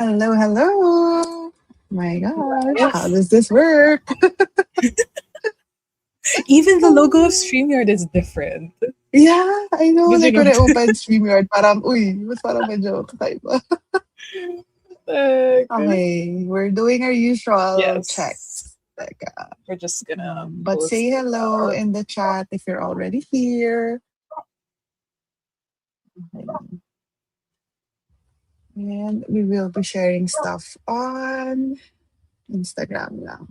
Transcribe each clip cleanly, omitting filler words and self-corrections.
Hello, hello. My gosh, how Yes. does this work? Even the logo of StreamYard is different. Yeah, I know. Did you Like when I notice? opened StreamYard, parang, uy, mas parang medyo kakaiba. Good. Okay, we're doing our usual Yes. checks. Like, We're just gonna but post say it hello out. in the chat if you're already here. Okay. And we will be sharing stuff on Instagram now.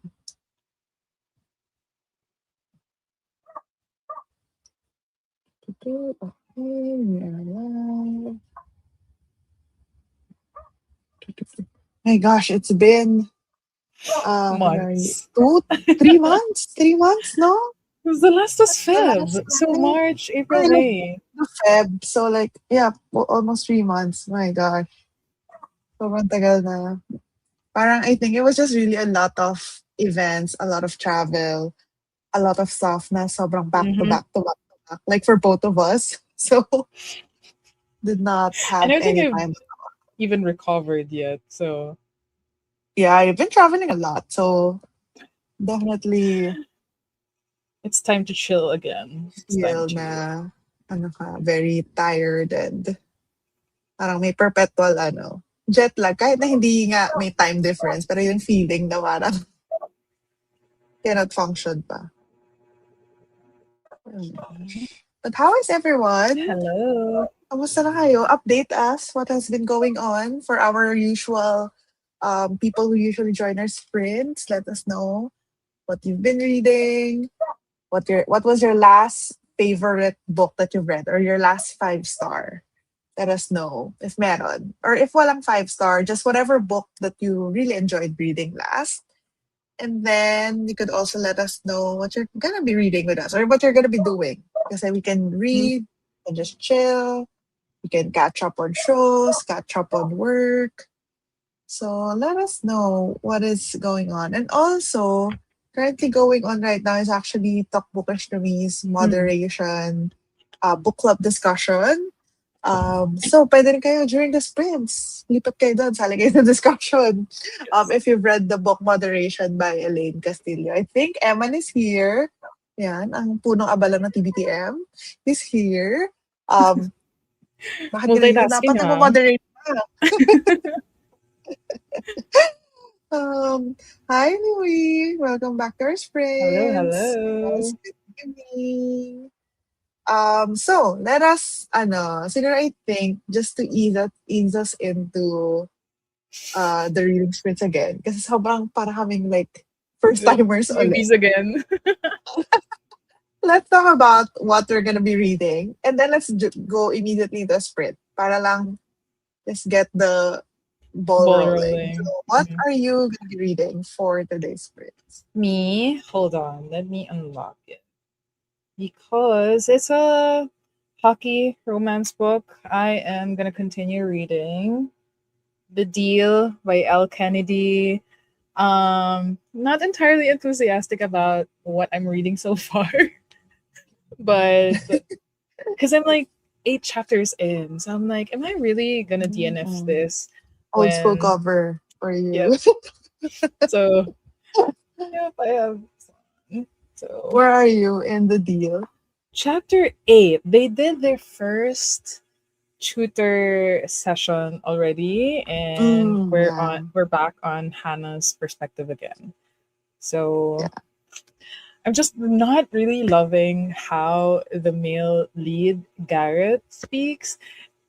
Okay, we are live. My gosh, it's been where are you? Months. 3 months? 3 months, no? It was the last was The last Feb. So time. March, April, Or like May. the Feb. So like, yeah, almost 3 months. My gosh. Sobrang tagal na. Parang I think it was just really a lot of events, a lot of travel, a lot of stuff na sobrang back to Mm-hmm. back to back to back. Like for both of us. So did not I have don't think any I've time. even recovered yet. So Yeah, I've been traveling a lot. So definitely it's time to chill again. It's time feel to. na ano ka, very tired and parang may perpetual jet lag. Kahit na hindi nga may time difference, pero yung feeling na parang cannot function pa. Oh my gosh. But how is everyone? Hello. Kamusta na kayo? Update us what has been going on for our usual people who usually join our sprints. Let us know what you've been reading, what was your last favorite book that you've read or your last 5 star. Let us know if meron. Or if walang 5 star, just whatever book that you really enjoyed reading last. And then you could also let us know what you're gonna be reading with us or what you're gonna be doing. Because then we can read and just chill. We can catch up on shows, catch up on work. So let us know what is going on. And also, currently going on right now is actually Talk Bookish to Me's Mm. moderation book club discussion. So pwede rin kayo during the sprints. Lipat kayo doon, sali kayo sa discussion. Yes. If you've read the book Moderation by Elaine Castillo. I think Eman is here. Yan, ang punong abala ng TBTM is here. Um, bakit ganito? Multitasking, Dapat ah. nag-moderate ka. Um, Hi, Louie. Welcome back to our Hello, sprints. Yes, hello. good evening. So let us, siguro I think just to ease us into the reading sprints again. Kasi sobrang para kaming like first The timers ulit. newbies again. Let's talk about what we're gonna be reading, and then let's go immediately to the sprint. Para lang just get the ball Ball rolling. So, rolling. what are you gonna be reading for today's sprints? Me, hold on, let me unlock it. Because it's a hockey romance book, I am gonna continue reading The Deal by L. Kennedy. Not entirely enthusiastic about what I'm reading so far, but because I'm like 8 chapters in, so I'm like, am I really gonna DNF Mm. this? Old school When cover for you. Yep. So yep, I have some. So Where are you in the deal? chapter 8, they did their first tutor session already, and Yeah. we're back on Hannah's perspective again. So Yeah. I'm just not really loving how the male lead Garrett speaks.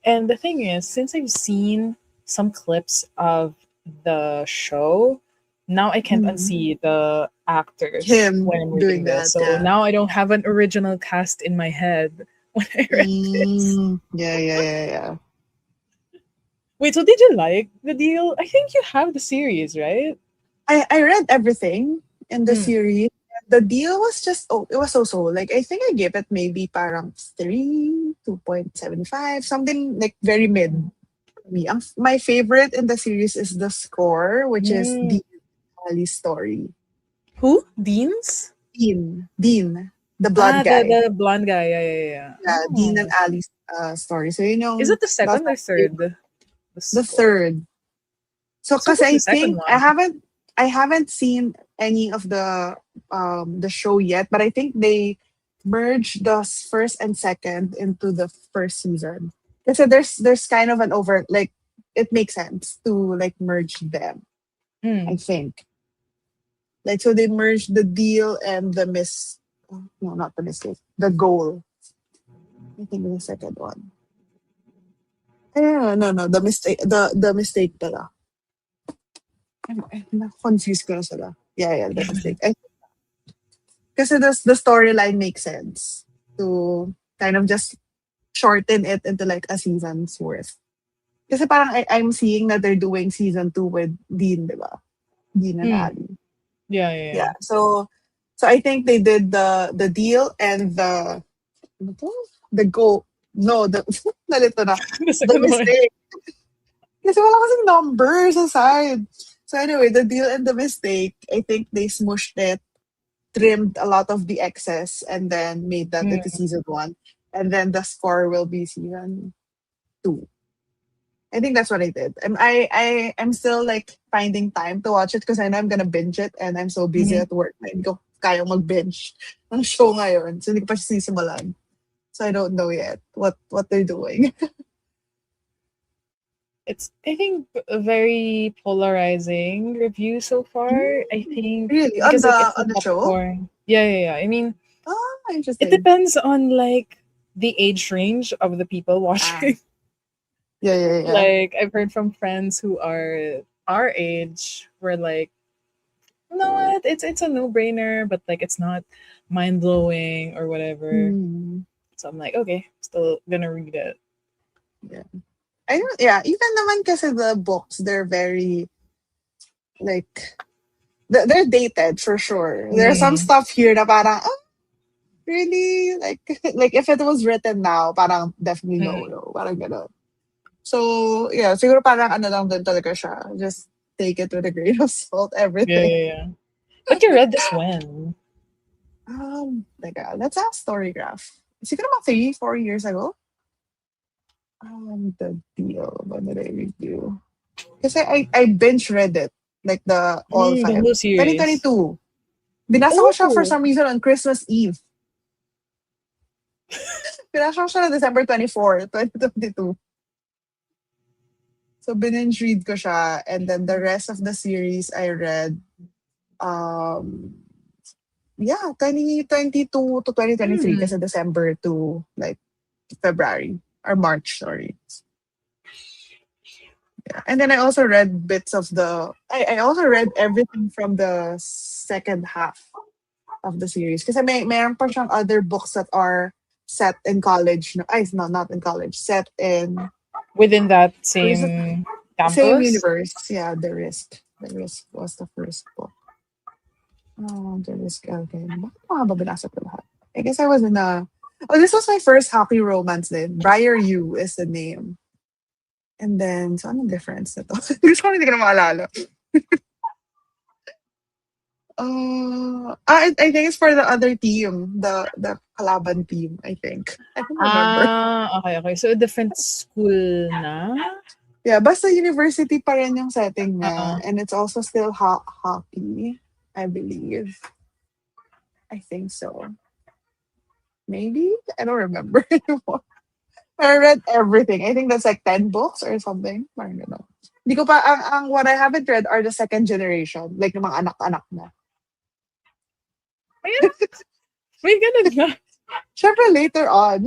And the thing is, since I've seen some clips of the show, now I can't Mm. unsee the actors Him when I'm reading doing this. that, So yeah. now I don't have an original cast in my head when I read this. Yeah, yeah, yeah, yeah. Wait, so did you like the deal? I think you have the series, right? I read everything in the Mm. series. The deal was just it was so like I think I gave it maybe parang 3, 2.75, something like very mid for me. My favorite in the series is the score, which is Mm. the Ali story. Who? Dean's? Dean, the blonde Ah, the guy. blonde guy. Yeah, yeah, yeah. Yeah, Dean and Oh. Ali's story. So Is it the about second or third? The the score. third. So So because what's the I second think one? I haven't seen any of the show yet, but I think they merged the first and second into the first season. Because there's kind of an over, like, it makes sense to like merge them. I Mm. think, like, so they merged the deal and the miss. No, not the mistake. The goal. I think the second one. No, the mistake. The mistake pala. I'm confused ko na sila. Yeah, the mistake. Kasi the storyline makes sense to kind of just shorten it into like a season's worth. Kasi parang I'm seeing that they're doing season 2 with Dean, di ba? Dean and Mm. Ali. Yeah, yeah, Yeah. So I think they did the deal and ano to? The go. No, the nalito na. yeah. The The second one. mistake. Kasi wala kasing numbers aside. So anyway, the deal and the mistake, I think they smushed it, trimmed a lot of the excess, and then made that into Mm. season 1. And then the score will be season 2. I think that's what I did. I'm still like finding time to watch it because I know I'm gonna binge it and I'm so busy Mhm. at work na hindi ko kayang mag-binge ng show ngayon. So hindi ko pa siya sisimulan. So I don't know yet what they're doing. It's, I think, a very polarizing review so far. I think Really? because like it's a On the show? popcorn. Yeah, yeah, yeah. I mean, Ah, it interesting. depends on like the age range of the people Ah. watching. Yeah. Like I've heard from friends who are our age were like, you know what, it's a no brainer, but like it's not mind blowing or whatever. Hmm. So I'm like, okay, still gonna read it. Yeah. I don't, yeah, even naman kasi the books, they're very like they're dated for sure. There's some Mm, stuff here na parang really like like if it was written now, parang definitely mm. no, parang gano'n. So yeah, siguro parang ano lang din talaga siya. Just take it with a grain of salt, Yeah, everything. yeah, yeah. But you read this when? Let's ask Storygraph. Siguro about 3, 4 years ago. The deal. When did I review? Kasi I binge read it. Like the all Mm, the five. whole series. 2022. Binasa ko siya for Oh, some reason on Christmas Eve. Binasa ko siya na December 24, 2022. So binge read ko siya. And then the rest of the series I read, um, yeah, 2022 to 2023 mm. kasi December to like February or March, sorry. Yeah. And then I also read bits of I also read everything from the second half of the series. Kasi mayroon pa siyang other books that are set in college. No, ay, no, not in college. Set in, Within that where is it? same Same campus. universe. Yeah, The Risk. The Risk was the first book. Oh, The Risk. Okay. Bakit mga ba binasa ko lahat? I guess I was in a... Oh, this was my first hockey romance then. Briar U is the name. And then, so anong difference na to? Gusto ko hindi ko na maalala. I think it's for the other team, the Kalaban team. I think I don't remember. Ah, okay, okay. So, a different school na? Yeah, basta university pa rin yung setting niya, Uh-uh. and it's also still hockey, I believe. I think so. Maybe I don't remember anymore. I read everything. I think that's like 10 books or something. Parang gano'n. Hindi ko pa ang what I haven't read are the second generation, like yung mga anak-anak na. Ayan, may ganun na. Syempre later on,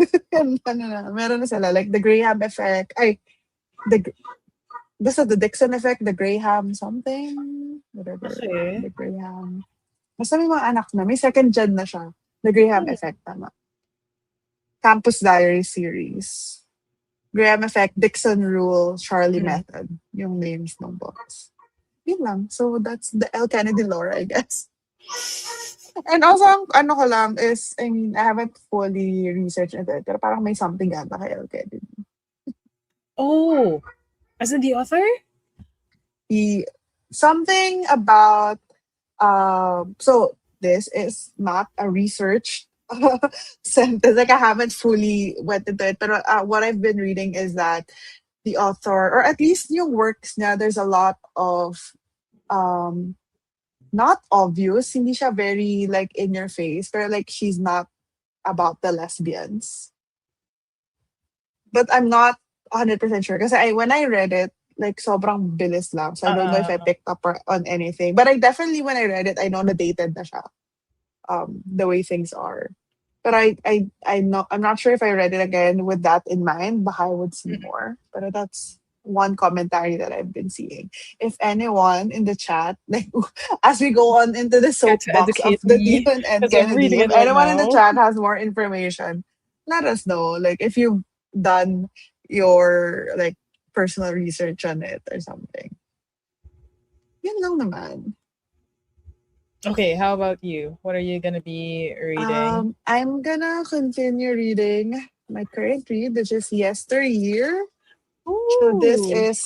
ano na, meron na sila like the Graham effect. Ay, the basta the Dixon effect, the Graham something, whatever, Okay. the Graham. Basta may mga anak na, may second gen na siya. The Graham Hmm, effect, tama. Campus Diary series. Graham effect, Dixon rule, Charlie mm. method. Yung names ng books. Yun lang. So that's the L. Kennedy lore, I guess. And also, ang ano ko lang is, I mean, I haven't fully researched it, pero parang may something gata kay L. Kennedy. Oh, as in the author? He, something about so this is not a research sentence. Like I haven't fully went into it, but what I've been reading is that the author, or at least yung works niya, there's a lot of um not obvious, hindi siya very like in your face, pero like she's not about the lesbians. But I'm not 100% sure kasi when I read it, like sobrang bilis lang. So I don't know if I Uh, picked up on anything. But I definitely, when I read it, I know na dated na siya. The way things are. But I'm not sure if I read it again with that in mind. Baka I would see more. But that's one commentary that I've been seeing. If anyone in the chat, like as we go on into the Care to soapbox of educate the me Dion and because I'm Kennedy, reading if it right anyone in the now. chat has more information, let us know. Like if you've done your like personal research on it or something. Yun lang naman. Okay, how about you? What are you gonna be reading? I'm gonna continue reading my current read, which is Yesteryear. So this Ooh. is,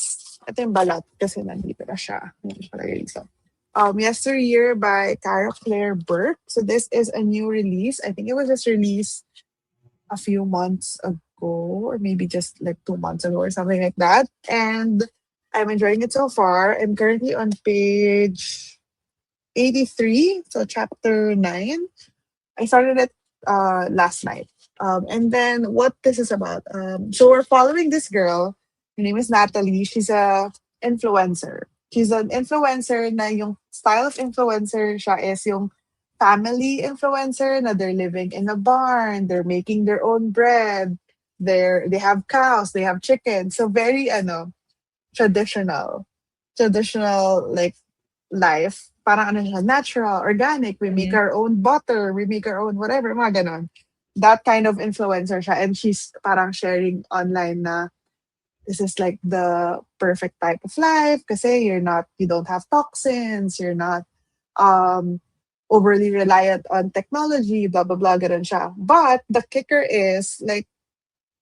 ito yung balat kasi nandito na siya. Hindi siya palagay dito. Yesteryear by Cara Claire Burke. So this is a new release. I think it was just released a few months ago, or maybe just like 2 months ago or something like that. And I'm enjoying it so far. I'm currently on page 83, so chapter 9. I started it last night. And then what this is about. So we're following this girl. Her name is Natalie. She's a influencer. She's an influencer na yung style of influencer siya is yung family influencer na they're living in a barn, they're making their own bread, they have cows, they have chickens. So very traditional. Traditional like life. Parang ano siya, natural, organic. We make Mhm. our own butter, we make our own whatever, mga ganon. That kind of influencer siya. And she's parang sharing online na this is like the perfect type of life kasi you don't have toxins, you're not um, overly reliant on technology, blah, blah, blah, ganun siya. But the kicker is, like,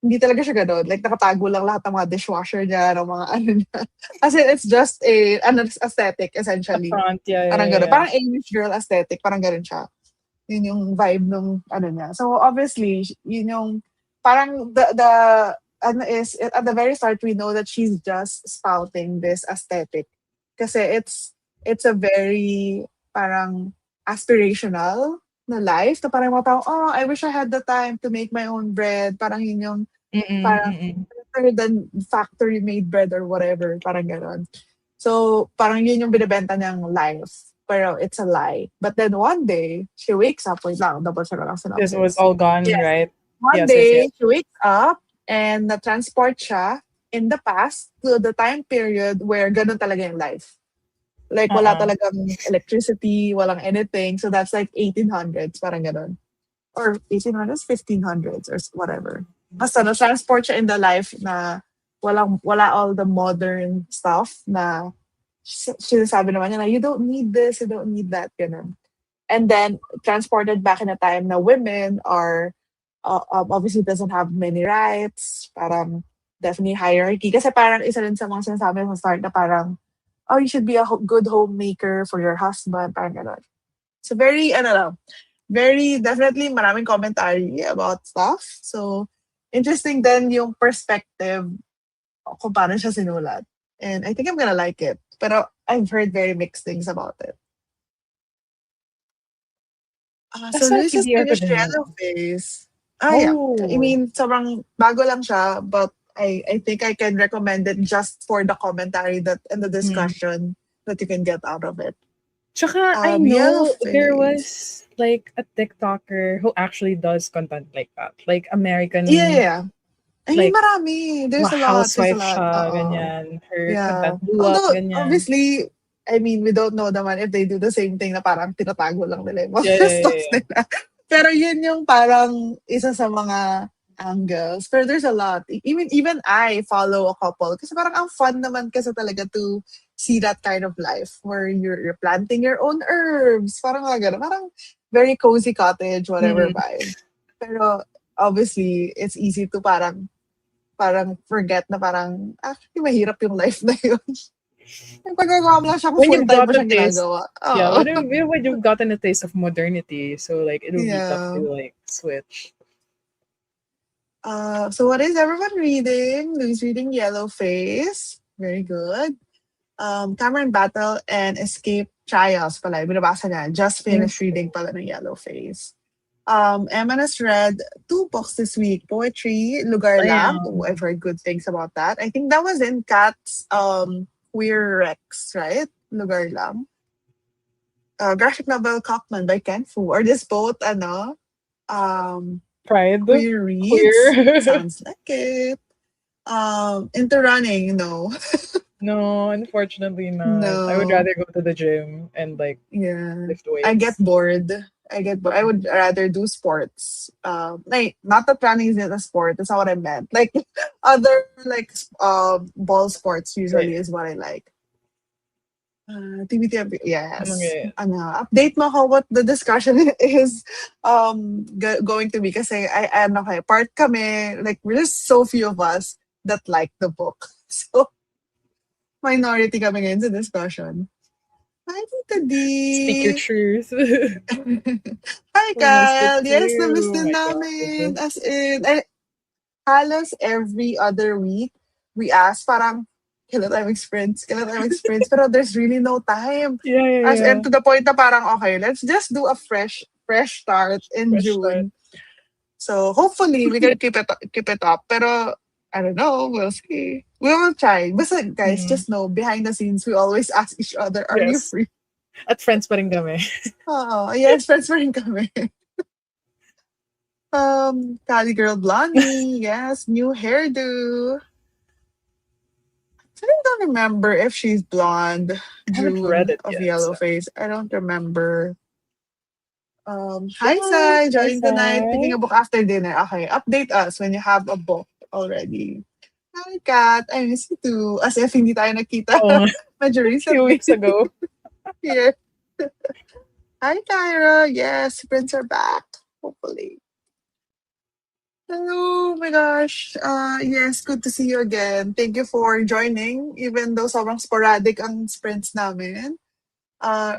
hindi talaga siya gano'n. Like, nakatago lang lahat ng mga dishwasher niya, ng mga ano niya. Kasi it's just an aesthetic, A essentially. front, yeah, Parang yeah, gano'n. yeah. Parang English girl aesthetic, parang gano'n siya. Yun yung vibe nung ano niya. So, obviously, yun yung, parang ano is, at the very start, we know that she's just spouting this aesthetic. Kasi it's a very, parang, aspirational na life. Na parang mga tao, oh, I wish I had the time to make my own bread. Parang yun yung Mm-mm, parang mm-mm. better than factory made bread or whatever, parang gano'n. So, parang yun yung binebenta niyang life. Pero it's a lie. But then one day, she wakes up. Wait lang, double check ko lang This was synopsis. all gone, Yes. right? One Yes, yes, yes. day, she wakes up and na-transport siya in the past to the time period where ganun talaga yung life. Like, wala Uh-uh. talagang electricity, walang anything. So, that's like 1800s, parang ganun. Or 1800s, 1500s, or whatever. Basta na-transport siya in the life na wala all the modern stuff na sinasabi naman niya na you don't need this, you don't need that, ganun. And then transported back in a time na women are obviously doesn't have many rights, parang definitely hierarchy. Kasi parang isa rin sa mga sinasabi sa start na parang, oh, you should be a good homemaker for your husband, parang gano'n. So very, ano lang, very definitely maraming commentary about stuff. So, interesting din yung perspective kung paano siya sinulat. And I think I'm gonna like it. Pero I've heard very mixed things about it. So Nasa Luis has TBR pa finished din naman Yellow ako. Face. Yeah. I Oh. mean, sobrang bago lang siya, but I think I can recommend it just for the commentary that and the Mm. discussion that you can get out of it. Tsaka, I Yellow know there Face. was like a TikToker who actually does content like that. Like Yeah, yeah, American, yeah. I mean, like marami. There's a lot. There's a housewife lot. siya, Oo. ganyan. Her Yeah. content blew up, Although, ganyan. obviously, I mean, we don't know naman if they do the same thing na parang tinatago lang nila yung Yeah, mga yeah, yeah, stuff yeah. nila. Pero yun yung parang isa sa mga angles. Pero there's a lot. Even I follow a couple. Kasi parang ang fun naman kasi talaga to see that kind of life where you're planting your own herbs. Parang mga ganun. Parang very cozy cottage, whatever Mm. vibe. Pero obviously, it's easy to parang forget na parang, actually, mahirap yung life na yun. Nagpagagawa mo lang siya kung When you've full-time mo got a siyang taste, ginagawa. yeah, Oo. when you've gotten a taste of modernity, so like it would be tough Yeah. to like switch. So what is everyone reading? Louis reading Yellow Face. Very good. Cameron Battle and Escape Trials pala. Binabasa niya. Just finished reading pala ng Yellow Face. Emma has read two books this week. Poetry, Lugar Lang. Oh, Damn. I've heard good things about that. I think that was in Kat's Queer Rex, right? Lugar Lang. Graphic novel Cockman by Ken Fu. Or this both, um, Pride. queer reads. Queer. Sounds like it. Into running, no. No, unfortunately not. I would No. rather go to the gym and like Yeah. lift I get weights. bored. I would rather do sports. Like not that running is not a sport. That's not what I meant. Like other like ball sports usually Right. is what I like. TBT, yes. Okay. Update mo how what the discussion is going to be kasi part kami, like we're just so few of us that like the book. So minority kami ngayon sa discussion. Hi, Tita D. Speak your truth. Hi, Who wants to Kyle. Yes, na-miss Oh din my namin. god. As in, halos every other week, we ask parang, kailan tayo mag-sprints? Pero there's really no time. Yeah, yeah, As in, yeah. to the point na parang, okay, let's just do a fresh start in Fresh start. June. So, hopefully, we Yeah. can keep it up. Pero, I don't know. We'll see. We will try. Basta, guys, Mm, just know, behind the scenes, we always ask each other, are you yes. free? At friends pa rin kami. Oo, yes, friends pa rin kami. Cali Girl Blondie, yes, new hairdo. I don't remember if she's blonde. I haven't read June it of yet, Yellow so. Face. I don't remember. Hi, Yes, Sai, hi, joining tonight. Picking Sai. a book after dinner. Okay, update us when you have a book already. Hi, Kat. I miss you too. As if hindi tayo nakita Oh, medyo few recently. weeks ago. Here. Hi, Tyra. Yes, prints are back. Hopefully. Hello, my gosh. Yes, good to see you again. Thank you for joining, even though sobrang sporadic ang sprints namin.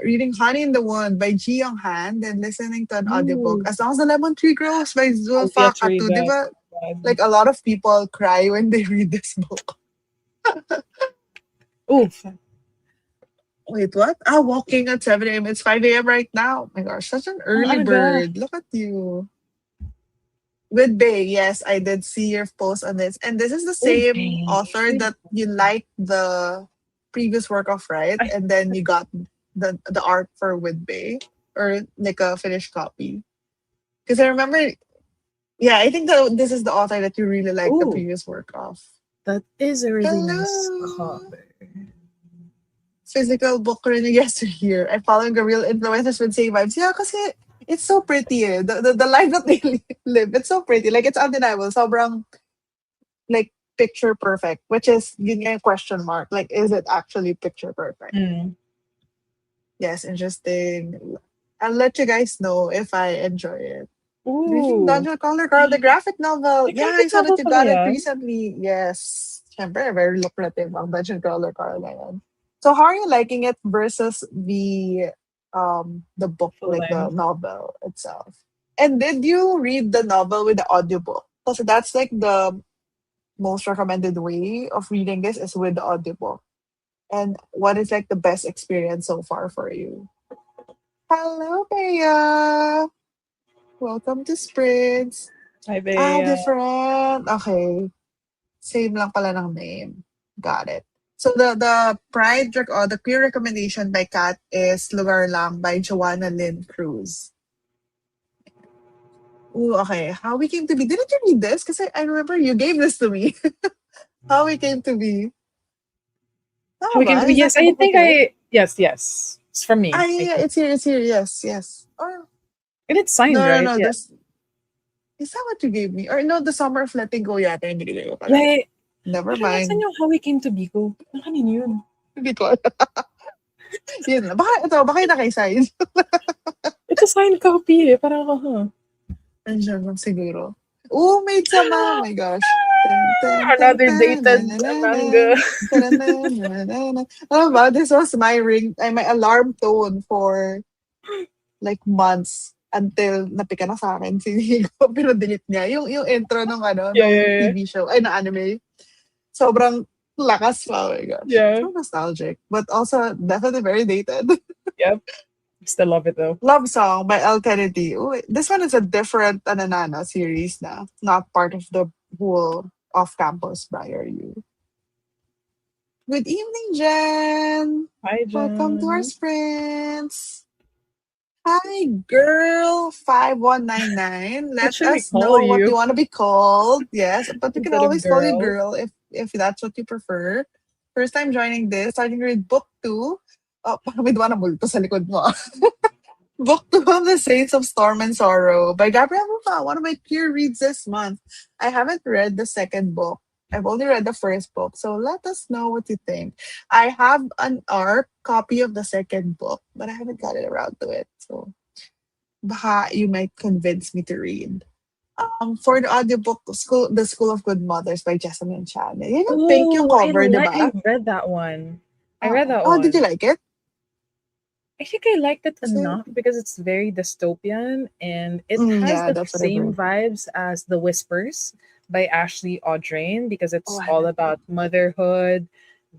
Reading Honey in the Wound by Ji Young Han, then listening to an audiobook. Ooh, As Long as the Lemon Tree Grows by I've Zulfa yet to read Katu. Di that. ba, God. like a lot of people cry when they read this book. Oof. Wait, what? Walking at 7 a.m. It's 5 a.m. right now. Oh my gosh, such an Ang early aga. bird. Look at you. With Bay, yes, I did see your post on this. And this is the Oh, same babe. author that you liked the previous work of, right? I, And then you got the art for With Bay or like a finished copy. Because I remember, yeah, I think this is the author that you really like the ooh, previous work of. that is a really nice Hello. cover. Physical book rin yung yesteryear. I'm following the real influencers with same vibes. Yeah, kasi it's so pretty eh. The life that they live, it's so pretty. Like, it's undeniable. Sobrang, like, picture perfect. Which is, yun nga yung question mark. Like, is it actually picture perfect? Mm. Yes, interesting. I'll let you guys know if I enjoy it. Reading Ooh. Dungeon Crawler Girl, the graphic novel. May Yeah, I graphic saw that novel you pala got it yan. recently. Yes. Siyempre, very lucrative ang Dungeon Crawler Girl na yan. So how are you liking it versus the book, Full like the length. novel itself? And did you read the novel with the audiobook? Because that's like the most recommended way of reading this is with the audiobook. And what is like the best experience so far for you? Hello, Bea. Welcome to Sprints. Hi, Bea. Different. Okay. Same lang pala ng name. Got it. So the the queer recommendation by Kat is Lugar Lang by Joanna Lynn Cruz. Ooh, okay. How We Came to Be. Didn't you read this? Because I remember you gave this to me. How We Came to Be. How Tama we came ba? to be? Is that Yes, the I book with think you? yes. It's from me, I Yeah, think. it's here. Yes, yes. Or And it's signed, no, no, right? no. Yeah. This is that what you gave me? Or no, the Summer of Letting Go yata yung binigay ko pala. Yeah. Never Pero nasan mind. yung How We Came to Be ko? Nakanin yun. Hindi ko alam. Yun lang. Baka yun naka-sign. It's a signed copy eh. Parang ako, huh? Andiyan lang siguro. Oh, Maid Sama. Oh my gosh. Ten, ten, ten, Another ten, na, dated na, na, na. manga. Ta, na, na, na, na, na. Alam ba, this was my alarm tone for like months. until napika na sa akin si Nico, pino-delete niya. Yung intro nung ano, Yeah, nung yeah, TV show, ay, na anime. Sobrang lakas pa, oh my gosh. yeah. So nostalgic, but also definitely very dated. Yeah. Yep. Still love it though. Love Song by El Kennedy. Ooh, this one is a different Ananana series na. Not part of the whole off-campus Briar U. Good evening, Jen. Hi, Welcome to our Jen. sprints. Hi, girl 5199. What Let should we us call know what you you want to be called. Yes, but we can instead of always call you girl? girl if that's what you prefer. First time joining this, starting with book 2. Oh, parang may duwa na multo sa likod mo. Book Two of the Saints of Storm and Sorrow by Gabrielle Rufa, one of my peer reads this month. I haven't read the second book. I've only read the first book, so let us know what you think. I have an ARC copy of the second book, but I haven't got it around to it. So baka you might convince me to read. For the audiobook, The School of Good Mothers by Jessamine Chan. Yun yung pink yung Oh, cover, di I ba? read that one. I read Oh. that Oh, did you one. like it? I think I liked it Kasi, enough because it's very dystopian and it has yeah, the that's what I've same heard. vibes as The Whispers by Ashley Audrain because Oh, it's I all haven't read. about motherhood,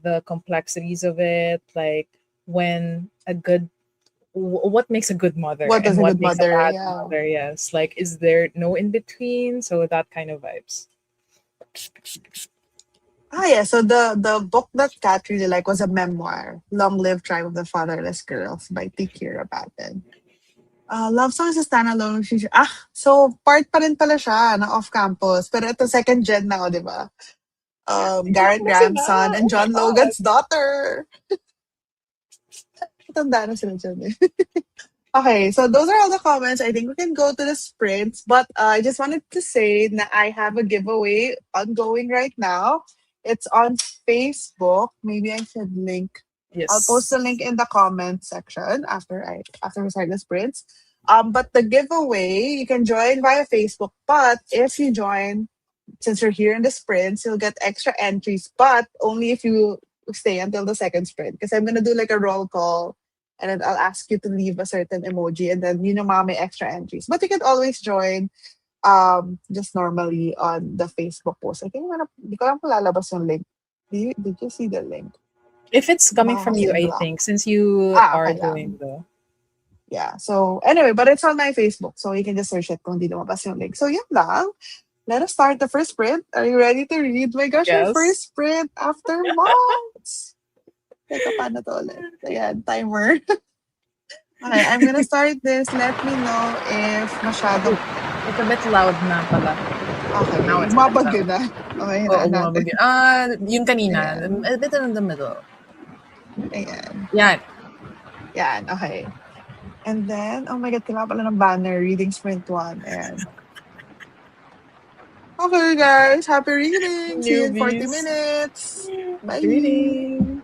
the complexities of it, like when a good what makes a good mother What and is a what good makes a mother? bad Yeah. mother. Yes, like is there no in between? So that kind of vibes. Ah, yeah. So the book that Kat really liked was a memoir, "Long Live Tribe of the Fatherless Girls" by T. Kira Patton. Love Song is a standalone. So part pa rin pala siya na off-campus. Pero ito second gen na, di ba? Garrett Kasi na, grandson and oh my John god. Logan's daughter. Matanda na sila dyan eh. Okay, so those are all the comments. I think we can go to the sprints, but I just wanted to say that I have a giveaway ongoing right now. It's on Facebook. Maybe I should link. I'll post the Yes. link in the comment section after we start the sprints. But the giveaway you can join via Facebook. But if you join, since you're here in the sprints, you'll get extra entries, but only if you stay until the second sprint. Because I'm gonna do like a roll call and then I'll ask you to leave a certain emoji and then may extra entries. But you can always join just normally on the Facebook post. I think di ko lang kung lalabas yung link. Did you see the link? If it's coming Baka from kasi you, I block. think, since you are Okay doing lang. the Yeah. So anyway, but it's on my Facebook. So you can just search it kung di lumabas yung link. So yun lang. Let us start the first sprint. Are you ready to read? My gosh, my yes. first sprint after months. Teka, paano to ulit? Ayan, timer. Okay, I'm gonna start this. Let me know if Oh, masyadong... it's a bit loud na pala. Now Okay, it's a bit mabagyo loud. na. Okay, Oo, hinaan natin. bumabagyo. Yun kanina. Ayan. A bit in the middle. Ayan. Yan. Yan, okay. And then, oh my God, kailangan pala ng banner. Reading sprint 1. Ayan. Okay, guys. Happy reading. See you in 40 Newbies. minutes. Happy Bye. reading.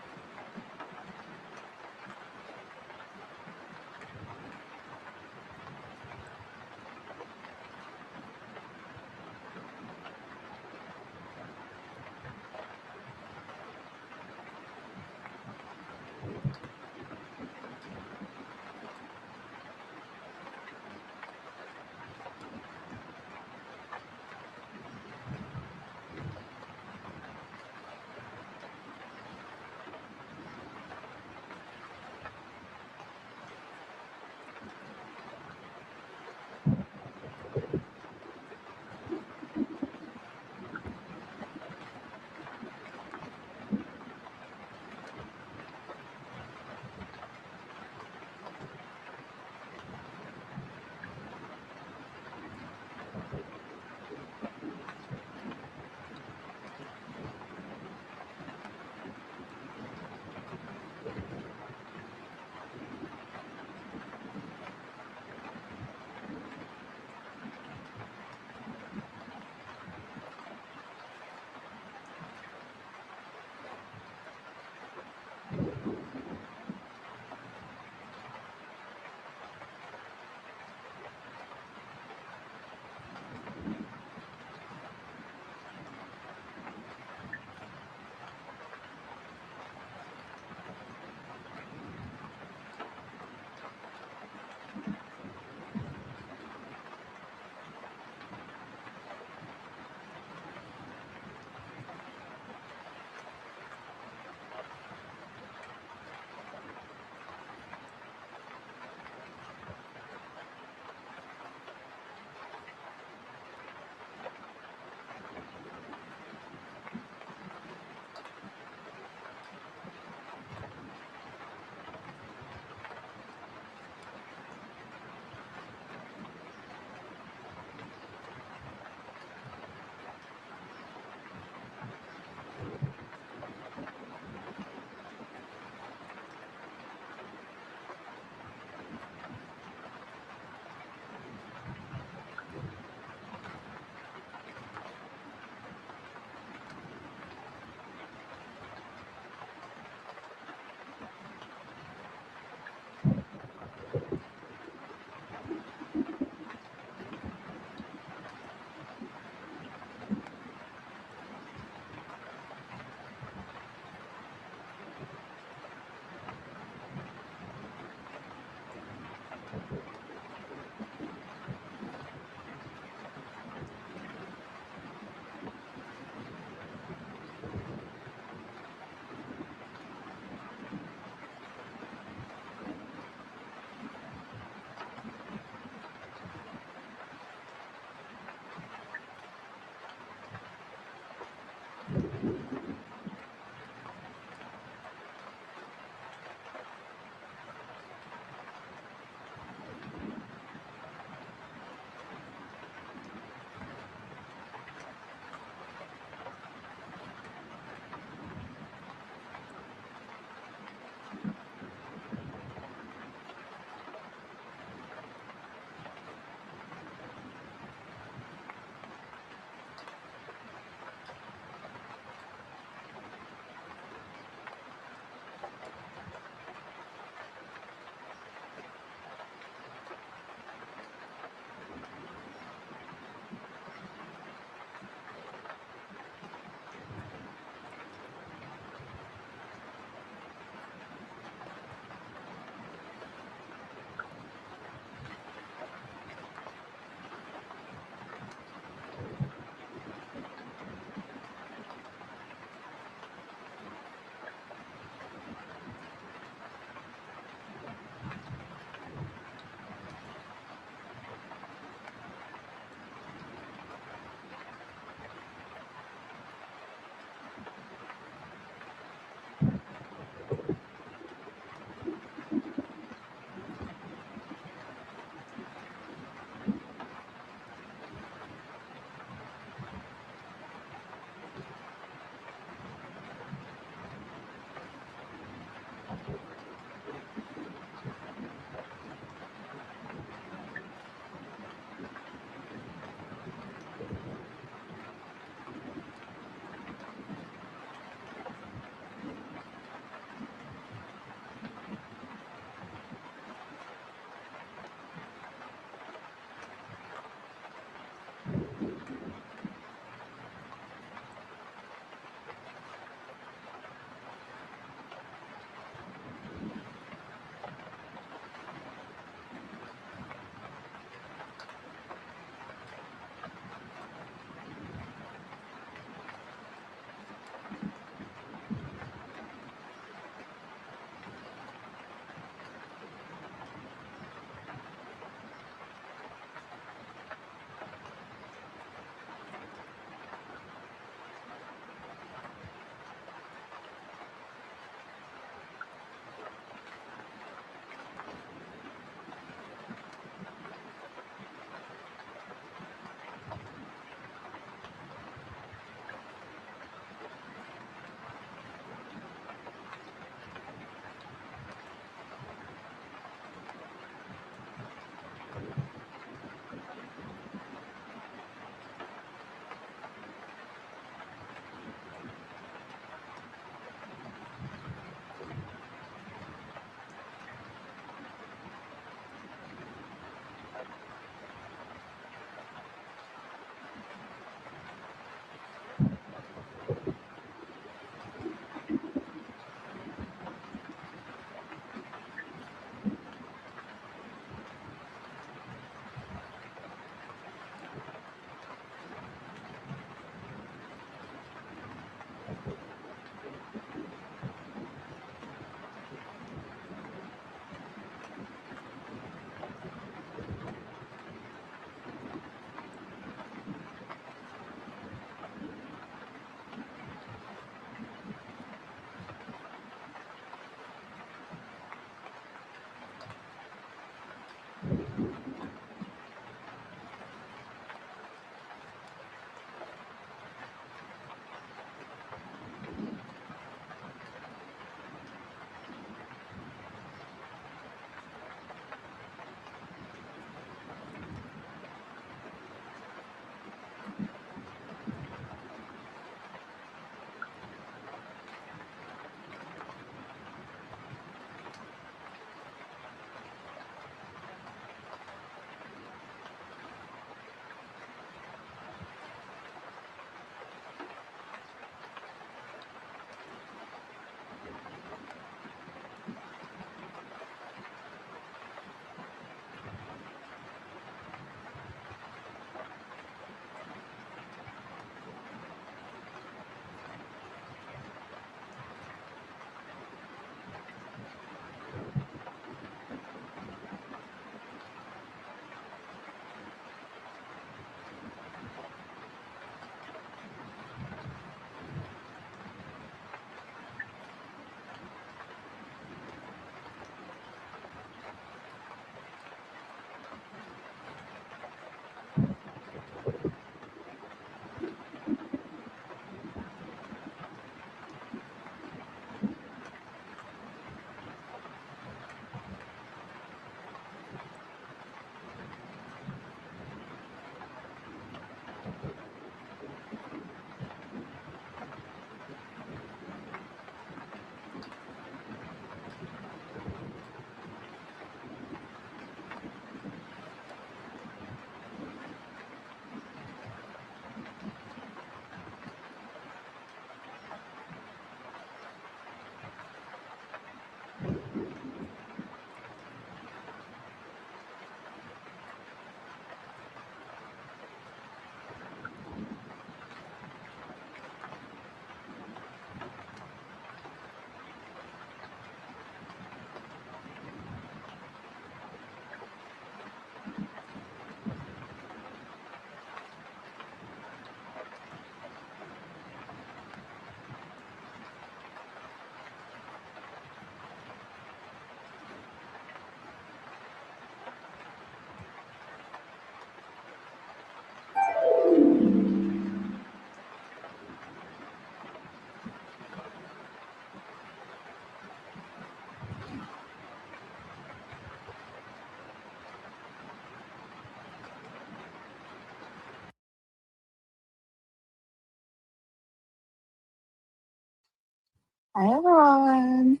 Hi everyone.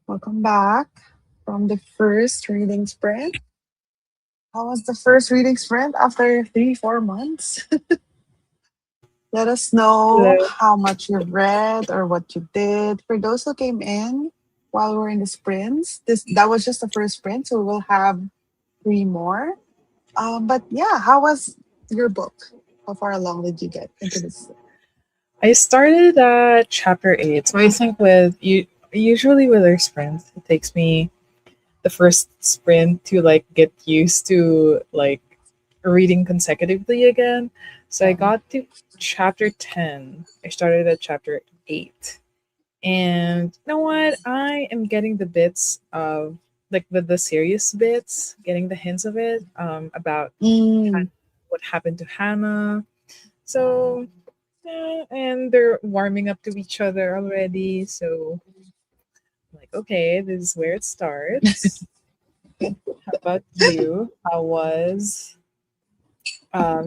Welcome back from the first reading sprint. How was the first reading sprint after 3, 4 months? Let us know Hello. how much you've read or what you did. For those who came in while we were in the sprints, that was just the first sprint, so we'll have three more. But yeah, how was your book? How far along did you get into this? I started at chapter 8. So I think with you usually with our sprints, it takes me the first sprint to like get used to like reading consecutively again. So I got to chapter 10. I started at chapter 8. And you know what? I am getting the bits of like the serious bits, getting the hints of it about Mm, what happened to Hannah. So, yeah, and they're warming up to each other already. So, I'm like, okay, this is where it starts. How about you? How was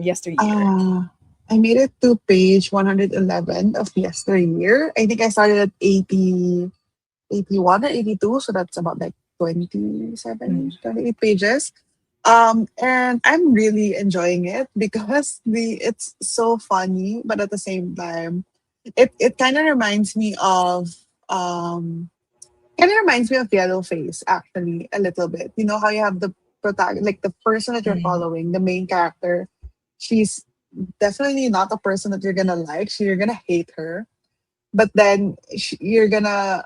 yesteryear? uh, I made it to page 111 of Yesteryear. I think I started at 81 or 82, so that's about like 27, Mm. 28 pages. And I'm really enjoying it because it's so funny, but at the same time, it kind of reminds me of um Yellow Face actually a little bit. You know how you have the protagonist, like the person that you're Mm. following, the main character. She's definitely not a person that you're gonna like. You're gonna hate her, but then you're gonna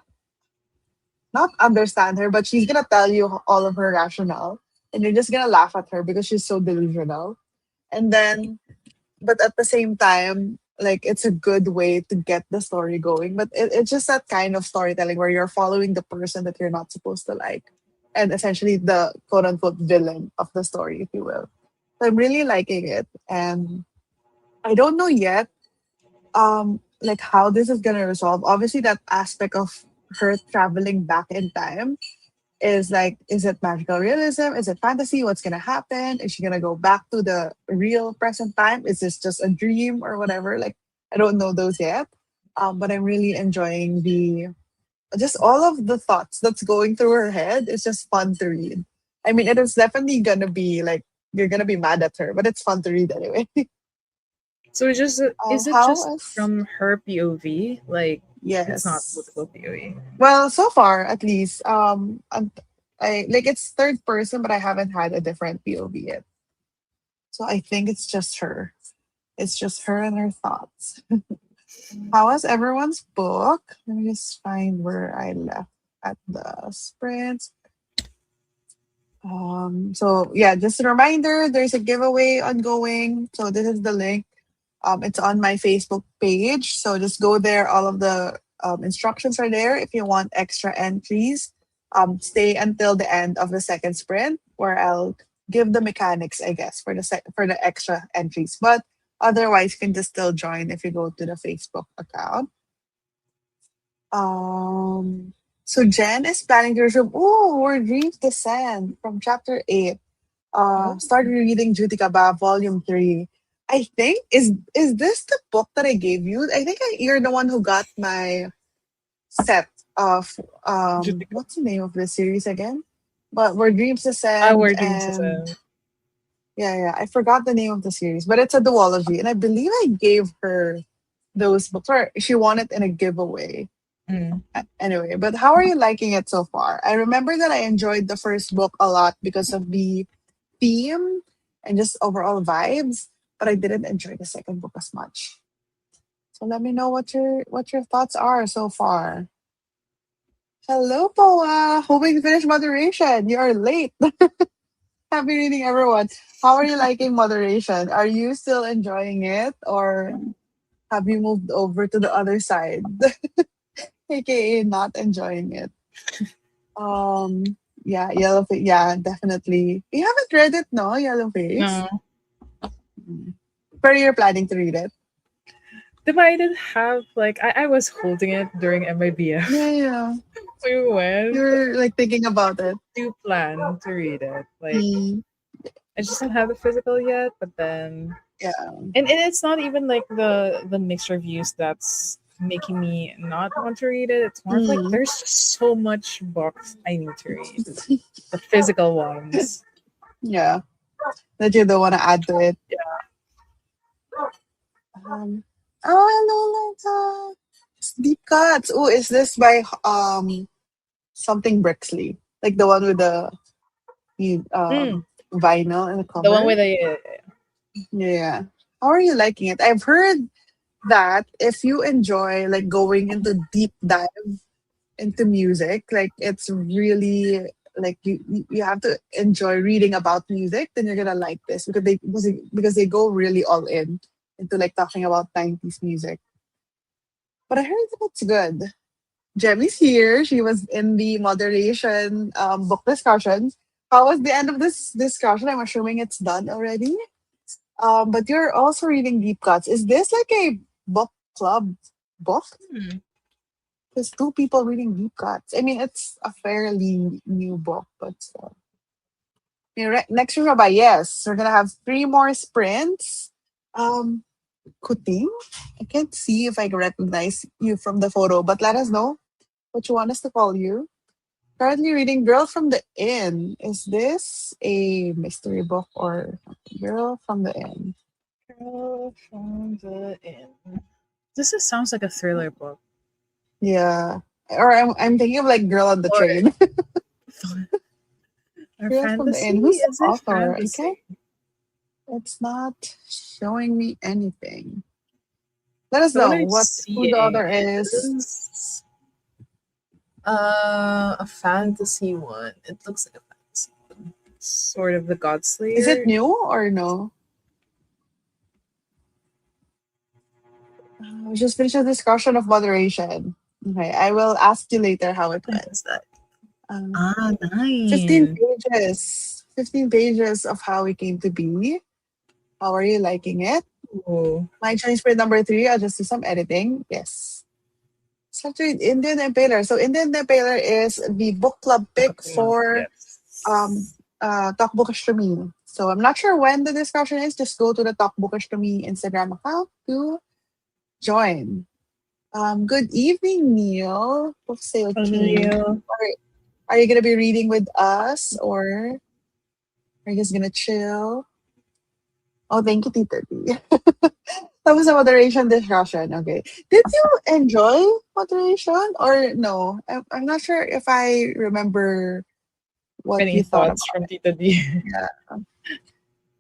not understand her, but she's gonna tell you all of her rationale, and you're just gonna laugh at her because she's so delusional. And then, but at the same time, like it's a good way to get the story going. But it's just that kind of storytelling where you're following the person that you're not supposed to like, and essentially the quote unquote villain of the story, if you will. So I'm really liking it, and I don't know yet, like how this is gonna resolve. Obviously, that aspect of her traveling back in time is like, is it magical realism? Is it fantasy? What's gonna happen? Is she gonna go back to the real present time? Is this just a dream or whatever? Like, I don't know those yet. But I'm really enjoying the just all of the thoughts that's going through her head. It's just fun to read. I mean, it is definitely gonna be like you're gonna be mad at her, but it's fun to read anyway. So just is it How just else? from her POV? Like it's not Yes. multiple POV. Well, so far at least, I like it's third person, but I haven't had a different POV yet. So I think it's just her. It's just her and her thoughts. How was everyone's book? Let me just find where I left at the sprint. So yeah, just a reminder, there's a giveaway ongoing. So this is the link. It's on my Facebook page. So just go there. All of the instructions are there. If you want extra entries, stay until the end of the second sprint, where I'll give the mechanics, I guess, for for the extra entries. But otherwise, you can just still join if you go to the Facebook account. Um, so Jen is planning to resume. Oh, where dreams descend from chapter 8. Oh, Started reading Jutikaba Volume 3. I think is this the book that I gave you? I think you're the one who got my set of Jutica. what's the name of this series again? But where dreams descend Our dreams is and yeah, I forgot the name of the series, but it's a duology, and I believe I gave her those books, or she won it in a giveaway. mm. Anyway, but how are you liking it so far? I remember that I enjoyed the first book a lot because of the theme and just overall vibes, but I didn't enjoy the second book as much. So let me know what your thoughts are so far. Hello, Poa. Hoping to finish moderation. You are late. Happy reading, everyone. How are you liking moderation? Are you still enjoying it, or have you moved over to the other side, aka not enjoying it? Yeah, Yellowface. Yeah, definitely. You haven't read it, no, Yellowface? No. Mm. But you're planning to read it. I didn't have like I was holding it during MIBF. Yeah, yeah. We went You're like thinking about it. to plan to read it. Like Mm, I just don't have the physical yet, but then yeah. and it's not even like the mixed reviews that's making me not want to read it. It's more of like Mm. there's just so much books I need to read. The physical ones. Yeah. That you don't want to add to it. Yeah. Um, oh, hello, Liza. Deep Cuts. Oh, is this by something Brixley? Like the one with the Mm, vinyl in the the one cover? with the Yeah. How are you liking it? I've heard that if you enjoy like going into deep dive into music, like it's really like you have to enjoy reading about music, then you're gonna like this because they go really all in into like talking about 90s music. But I heard that it's good. Jemmy's here. She was in the moderation book discussions. How was the end of this discussion? I'm assuming it's done already. But you're also reading Deep Cuts. Is this like a book club book? mm, There's two people reading Deep Cuts. I mean, it's a fairly new book, but still. Next week, by yes, we're gonna have three more sprints. Um, Kuting, I can't see if I can recognize you from the photo, but let us know what you want us to call you. Currently reading Girl from the Inn. Is this a mystery book or something? Girl from the Inn? Girl from the Inn. Sounds like a thriller book. Yeah. Or I'm thinking of like Girl on the Or Train. or Girl from the fantasy? Inn. Who's the Is it author? I can't. fantasy? It's not showing me anything. Let us The one know I'm who the seeing author is. is a fantasy one. It looks like a fantasy one. Sort of the God Is it Slayer. new or no? We just finished a discussion of moderation. Okay, I will ask you later how it What went. is that? Um, Ah, 15 nice. pages. 15 pages of how we came to be. How are you liking it? Ooh. My Chinese spread number three. I'll just do some editing. Yes. Let's read Indian Impaler. So Indian Impaler is the book club Book pick of the month. for um Yes. Talk Bookish to Me. So I'm not sure when the discussion is. Just go to the Talk Bookish to Me Instagram account to join. Good evening, Neil. Hope say okay. Unreal. Are you gonna be reading with us or are you just gonna chill? Oh, thank you, Tita D. That was a moderation discussion. Okay. Did you enjoy moderation or no? I'm not sure if I remember what Any you thought thoughts about from it. Tita D? Yeah.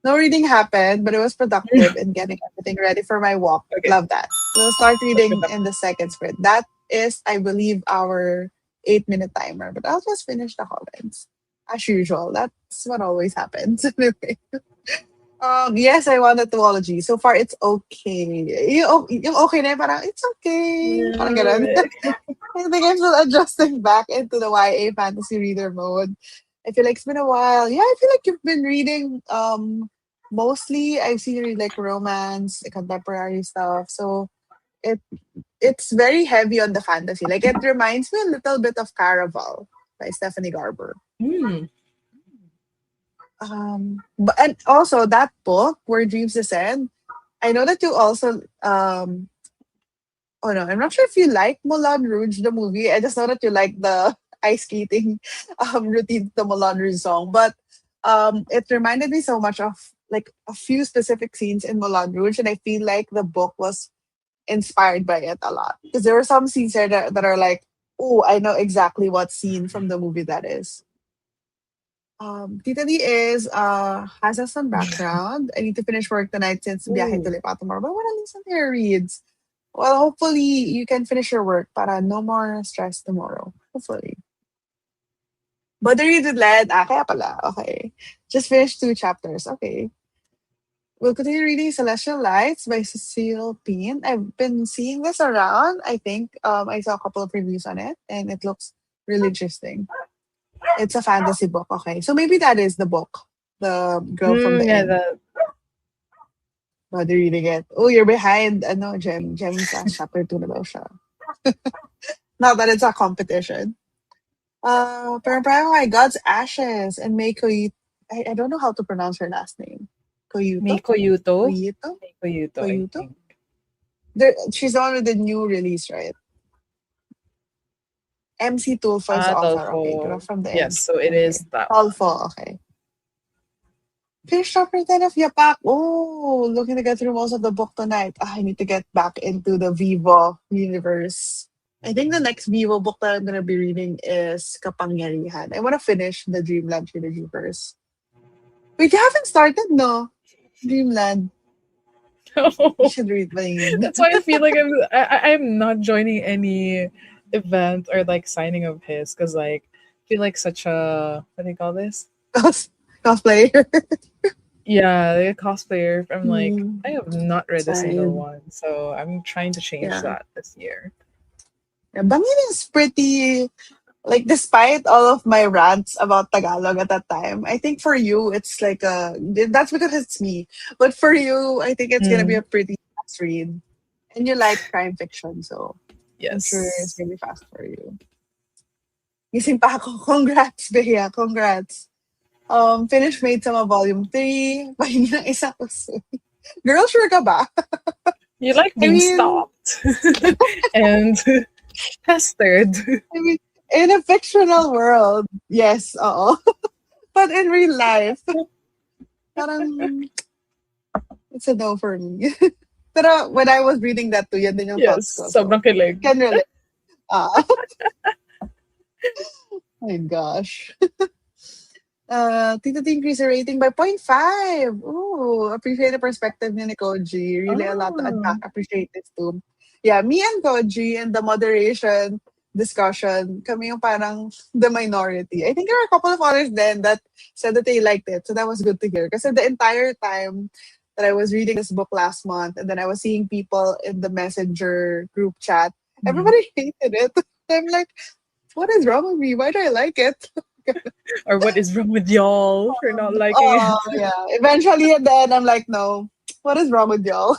No reading happened, but it was productive in getting everything ready for my walk. Okay. Love that. We'll start Look at reading that. in the second sprint. That is, I believe, our 8 minute timer, but I'll just finish the comments. As usual. That's what always happens. Anyway. Yes, I want a duology. So far, it's okay. Yung okay na yun, parang, it's okay. Parang Yeah, ganun. right. I think I'm still adjusting back into the YA fantasy reader mode. I feel like it's been a while. Yeah, I feel like you've been reading mostly I've seen you read like romance, like contemporary stuff. So it it's very heavy on the fantasy. Like it reminds me a little bit of Caraval by Stephanie Garber. Hmm. But and also that book, Where Dreams Descend, I know that you also oh no, I'm not sure if you like Moulin Rouge the movie. I just know that you like the ice skating routine, the Moulin Rouge song. But it reminded me so much of like a few specific scenes in Moulin Rouge, and I feel like the book was inspired by it a lot. Because there were some scenes there that are like, oh, I know exactly what scene from the movie that is. Tita Lee is has a some background. I need to finish work tonight since biyahe Ooh. tuloy pa tomorrow. But wanna listen to your reads. Well, hopefully you can finish your work para no more stress tomorrow. Hopefully. But the read with Led, kaya pala. Okay. Just finished 2 chapters. Okay. We'll continue reading Celestial Lights by Cecile Pien. I've been seeing this around. I think I saw a couple of reviews on it and it looks really interesting. It's a fantasy book. Okay. So maybe that is the book. The Girl from the Yeah, Inn. that. Body reading it. Oh, you're behind. Ano, Jem. Jem's chapter 2 na daw siya. Not that it's a competition. Pero parang my God's Ashes and May Koyuto. I don't know how to pronounce her last name. Koyuto? Meiko Yuto. Koyuto? Meiko Yuto, I Koyuto? think. She's the one with the new release, right? MC Tulfo is Ah, the author. Okay, Girl Tulfo. from the Yes, End. so it is Okay. that one. Tulfo, okay. Finish chapter 10 of Yapak. Oh, looking to get through most of the book tonight. I need to get back into the Vivo universe. I think the next Vivo book that I'm going to be reading is Kapangyarihan. I want to finish the Dreamland trilogy first. Wait, you haven't started, no? Dreamland. You should read mine. That's why I feel like I'm not joining any event or like signing of his because like I feel like such a what do you call this? Cosplayer. Yeah, like a cosplayer. I'm like Hmm. I have not read a single Same. one, so I'm trying to change Yeah. that this year. Yeah, Bangin is pretty like despite all of my rants about Tagalog at that time, I think for you it's like that's because it's me. But for you, I think it's gonna be Mm, a pretty fast read. And you like crime fiction, so I'm sure it's yes. gonna be fast for you. Gising pa ako. Congrats, Bea. Congrats. Finished Made Sama Volume 3. Pahingi ng isa ko soon. Girl, sure ka ba? You like I being mean, stopped and pestered. I mean, in a fictional world, yes, oo. But in real life, parang it's a no for me. Pero when I was reading that too, yan din yung thoughts ko. Yes, So, sobrang kilig. can relate. Ah, my gosh. Tito T increase the rating by point 0.5. Ooh, appreciate the perspective ni Koji. Really a lot to unpack. Oh. Appreciate this too. Yeah, me and Koji and the moderation discussion, kami yung parang the minority. I think there were a couple of others then that said that they liked it. So that was good to hear. Kasi the entire time that I was reading this book last month and then I was seeing people in the messenger group chat, Mhm. everybody hated it. I'm like, What is wrong with me? Why do I like it? Or what is wrong with y'all for not liking Oh it? yeah. Eventually, and then I'm like, no. What is wrong with y'all?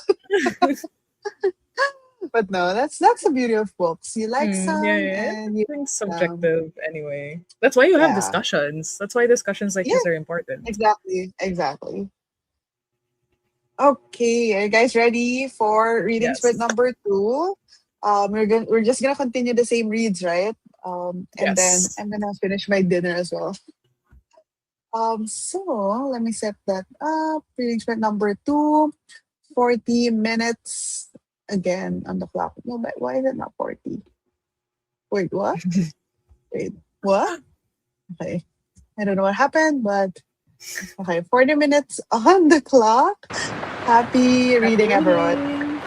But no, that's the beauty of books. You like Yeah, some yeah, and you everything's some. subjective anyway. That's why you have Yeah. discussions. That's why discussions like Yeah. this are important. Exactly. Exactly. Okay, are you guys ready for reading sprint Yes. number two? We're just gonna continue the same reads, right? And then Yes. I'm gonna finish my dinner as well. So let me set that up. Reading sprint number two, 40 minutes again on the clock. No, but why is it not 40? Wait, what? Wait, what? Okay, I don't know what happened, but okay, 40 minutes on the clock. Happy Happy reading, everyone. reading.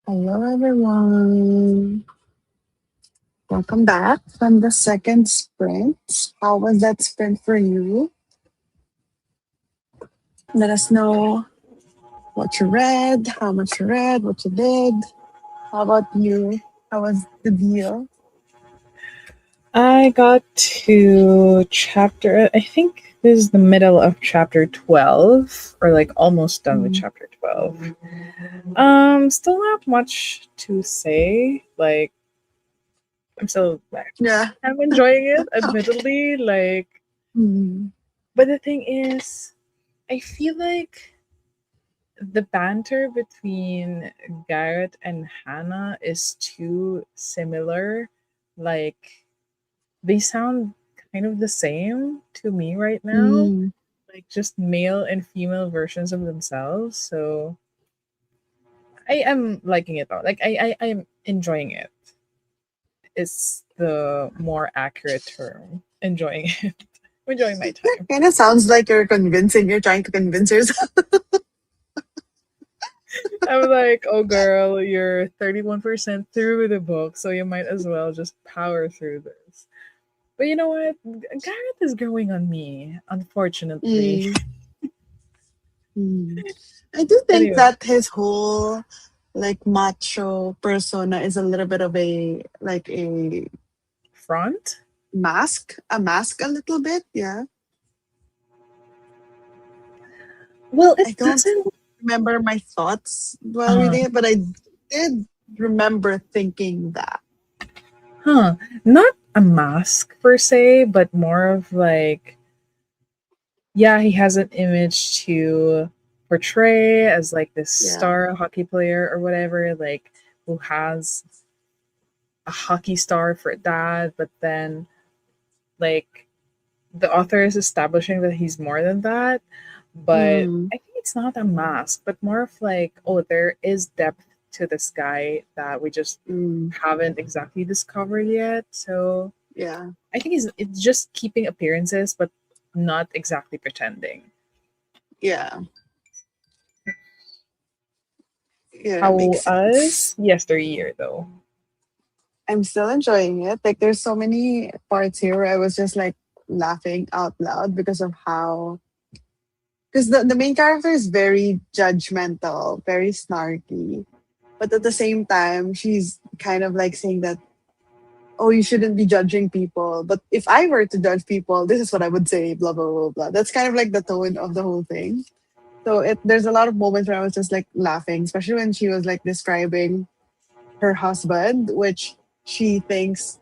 Hello, everyone. Welcome back from the second sprint. How was that sprint for you? Let us know what you read, how much you read, what you did. How about you? How was the deal? I got to chapter, I think this is the middle of chapter 12, or like almost done with Mm. chapter 12. Still not much to say. Like, I'm still like, Yeah. I'm enjoying it, admittedly. Like, Mm. but the thing is, I feel like the banter between Garrett and Hannah is too similar. Like, they sound kind of the same to me right now, Mm. like just male and female versions of themselves. So I am liking it though. Like I'm enjoying it. Is the more accurate term. Enjoying it. Enjoying my time. Kind of sounds like you're convincing. You're trying to convince yourself. I was like, oh girl, you're 31% through the book, so you might as well just power through this. But you know what? Gareth is growing on me, unfortunately. Mm. Mm. I do think Anyway, that his whole like macho persona is a little bit of a front? mask a little bit. Yeah. Well, I it don't doesn't. remember my thoughts while Uh, reading it, but I did remember thinking that. huh. Not a mask per se, but more of like, yeah, he has an image to portray as like this Yeah. star hockey player or whatever, like who has a hockey star for dad, but then like the author is establishing that he's more than that. But Mm. I think it's not a mask, but more of like, oh, there is depth to this guy that we just Mm. haven't exactly discovered yet. So Yeah. I think it's just keeping appearances, but not exactly pretending. Yeah. Yeah. It How makes us sense. yesteryear though. I'm still enjoying it. Like there's so many parts here where I was just like laughing out loud because of how because the main character is very judgmental, very snarky. But at the same time, she's kind of like saying that, oh, you shouldn't be judging people. But if I were to judge people, this is what I would say, blah, blah, blah, blah. That's kind of like the tone of the whole thing. So there's a lot of moments where I was just like laughing, especially when she was like describing her husband, which she thinks,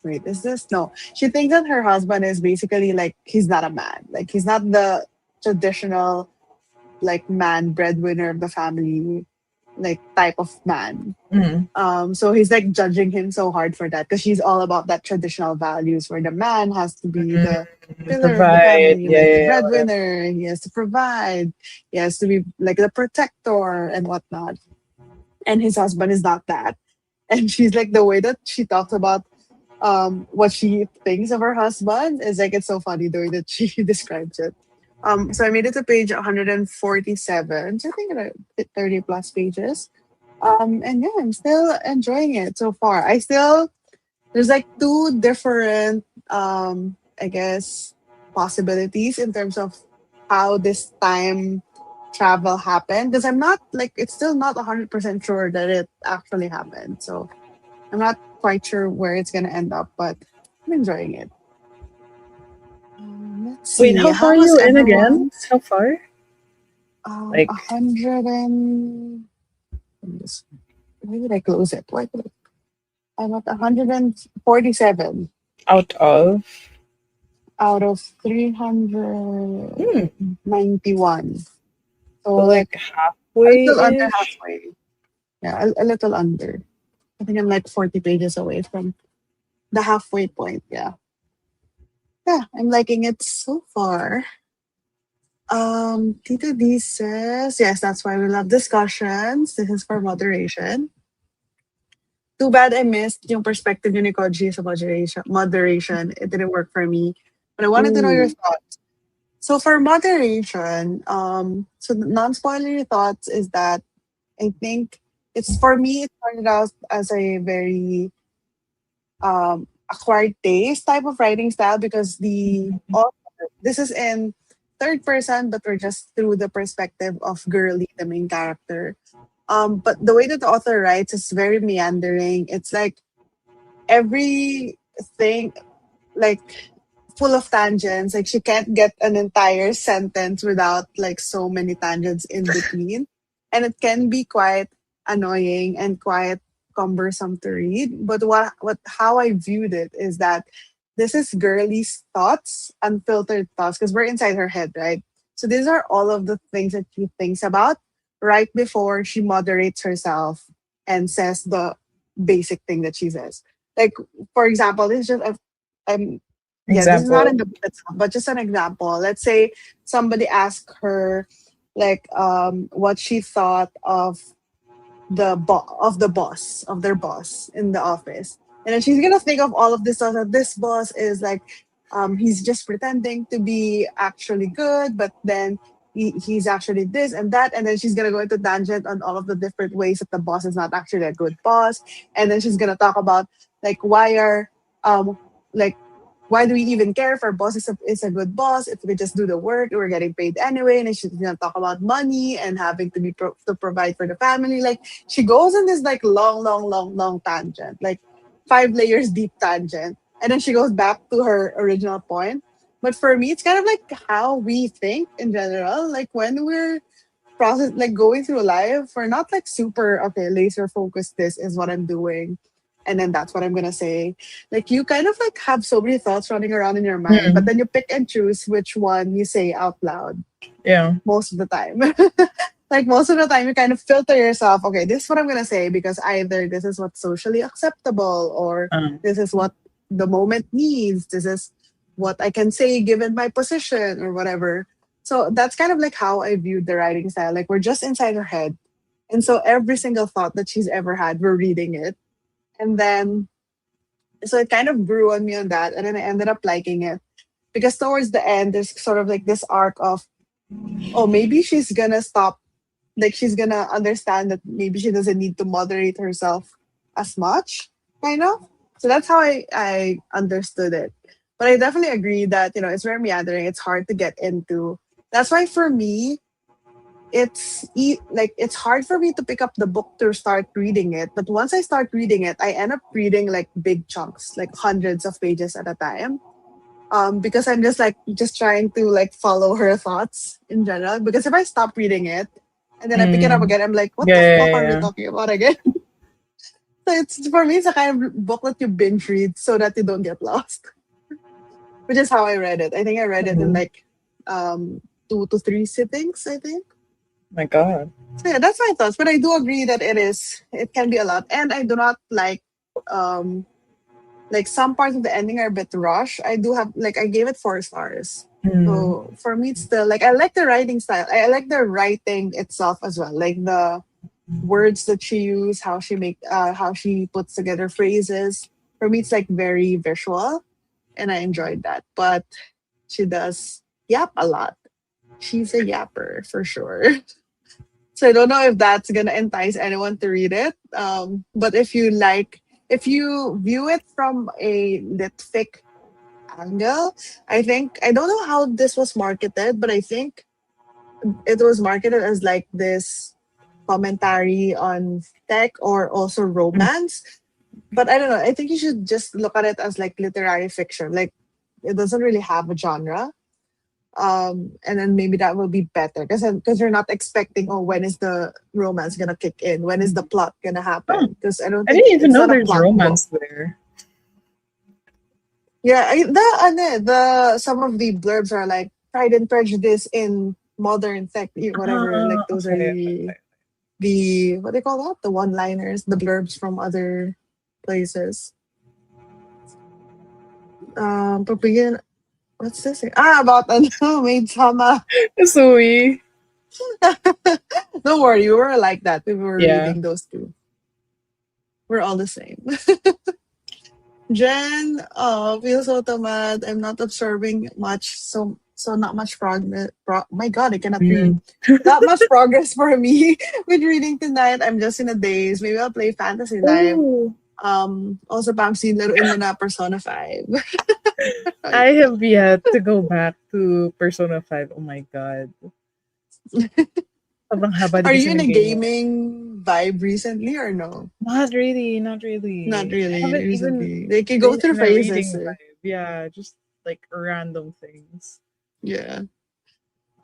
wait, is this? No. She thinks that her husband is basically like, he's not a man. Like, he's not the traditional like man breadwinner of the family like type of man. Mm. So he's like judging him so hard for that because she's all about that traditional values where the man has to be the Mm. pillar of the Provide, family, yeah, like the yeah, yeah, whatever. breadwinner. He has to provide. He has to be like the protector and whatnot. And his husband is not that. And she's like the way that she talks about what she thinks of her husband is like it's so funny the way that she describes it. So I made it to page 147. So I think I hit 30 plus pages. And yeah, I'm still enjoying it so far. I still there's like two different I guess possibilities in terms of how this time travel happened because I'm not like it's still not 100% sure that it actually happened. So I'm not quite sure where it's gonna end up, but I'm enjoying it. Let's Wait, see. how far How are was you in again? everyone's? How far? A Like hundred and where did I close it? I'm at 147 out of out of hmm, 391. So so like like half. A little under Way-ish. halfway. Yeah, a little under. I think I'm like 40 pages away from the halfway point. Yeah. Yeah, I'm liking it so far. Tito D says, yes, that's why we love discussions. This is for moderation. Too bad I missed yung perspective ni Koji sa moderation. Moderation. It didn't work for me. But I wanted to know your Ooh. thoughts. So for moderation, so the non-spoilery thoughts is that I think it's for me, it started out as a very acquired taste type of writing style because the author, this is in third person, but we're just through the perspective of Girly, the main character. But the way that the author writes is very meandering. It's like everything, like full of tangents. Like she can't get an entire sentence without like so many tangents in between. And it can be quite annoying and quite cumbersome to read. But what how I viewed it is that this is Girly's thoughts, unfiltered thoughts, because we're inside her head, right? So these are all of the things that she thinks about right before she moderates herself and says the basic thing that she says. Like, for example, this is just I'm yeah, this is not in Example. the book itself, but just an example. Let's say somebody asked her like what she thought of of the boss, of their boss in the office. And then she's gonna think of all of this stuff that this boss is like he's just pretending to be actually good, but then he's actually this and that, and then she's gonna go into tangent on all of the different ways that the boss is not actually a good boss. And then she's gonna talk about like um like why do we even care if our boss is a good boss if we just do the work, we're getting paid anyway. And then she's gonna talk about money and having to to provide for the family. Like she goes in this like long tangent, like 5 layers deep tangent, and then she goes back to her original point. But for me, it's kind of like how we think in general. Like when we're like going through life, we're not like super okay, laser focused. This is what I'm doing, and then that's what I'm gonna say. Like you kind of like have so many thoughts running around in your mind, but Hmm. then you pick and choose which one you say out loud Yeah. most of the time. Like most of the time you kind of filter yourself, okay, this is what I'm gonna say because either this is what's socially acceptable or Um, this is what the moment needs. This is what I can say given my position or whatever. So that's kind of like how I viewed the writing style. Like we're just inside her head. And so every single thought that she's ever had, we're reading it. And then so it kind of grew on me on that. And then I ended up liking it. Because towards the end, there's sort of like this arc of, oh, maybe she's gonna stop, like she's gonna understand that maybe she doesn't need to moderate herself as much, kind of. So that's how I understood it. But I definitely agree that, it's very meandering. It's hard to get into. That's why for me, like it's hard for me to pick up the book to start reading it. But once I start reading it, I end up reading like big chunks, like hundreds of pages at a time. Because I'm just like just trying to like follow her thoughts in general. Because if I stop reading it and then I pick it up mm, again, I'm like, what yeah, the yeah, fuck are we yeah. talking about again? So it's for me, it's a kind of book that you binge read so that you don't get lost. Which is how I read it. I think I read it in Mhm. like 2 to 3 sittings, I think. My God. So yeah, that's my thoughts. But I do agree that it can be a lot. And I do not um like some parts of the ending are a bit rushed. I do have like I gave it 4 stars. Mm. So for me, it's still like I like the writing style. I like the writing itself as well. Like the words that she used, how she puts together phrases. For me, it's like very visual, and I enjoyed that. But she does yap a lot. She's a yapper for sure. So I don't know if that's gonna entice anyone to read it. But if you view it from a lit fic angle, I don't know how this was marketed, but I think it was marketed as like this commentary on tech or also Mm. romance. But I don't know. I think you should just look at it as like literary fiction. Like it doesn't really have a genre. And then maybe that will be better because you're not expecting, oh, when is the romance gonna kick in, when is the plot gonna Oh, happen, because I don't I think didn't even it's know not a there's plot book. romance there. Yeah, the some of the blurbs are like Pride and Prejudice in modern tech, whatever. Like those are Okay, the what do they call that? The one-liners, the blurbs from other places. Pagbigyan, what's this? About ano, maid sama. okay. Sui. Don't worry, we were like that. We were Yeah. reading those two. We're all the same. Jen, feels so tamad. I'm not observing much, so not much progress. My God, I cannot read. Mm. Not much progress for me with reading tonight. I'm just in a daze. Maybe I'll play Fantasy Life. Oh, Also, Pams, laruin mo na Persona 5. I have yet to go back to Persona 5. Oh my god. Sobrang haba din Are kasi you in ng a game mo. gaming vibe recently or no? Not really, not Not really. I really haven't even recently. They can go been through in a phases. reading vibe. Yeah, just like random things. Yeah.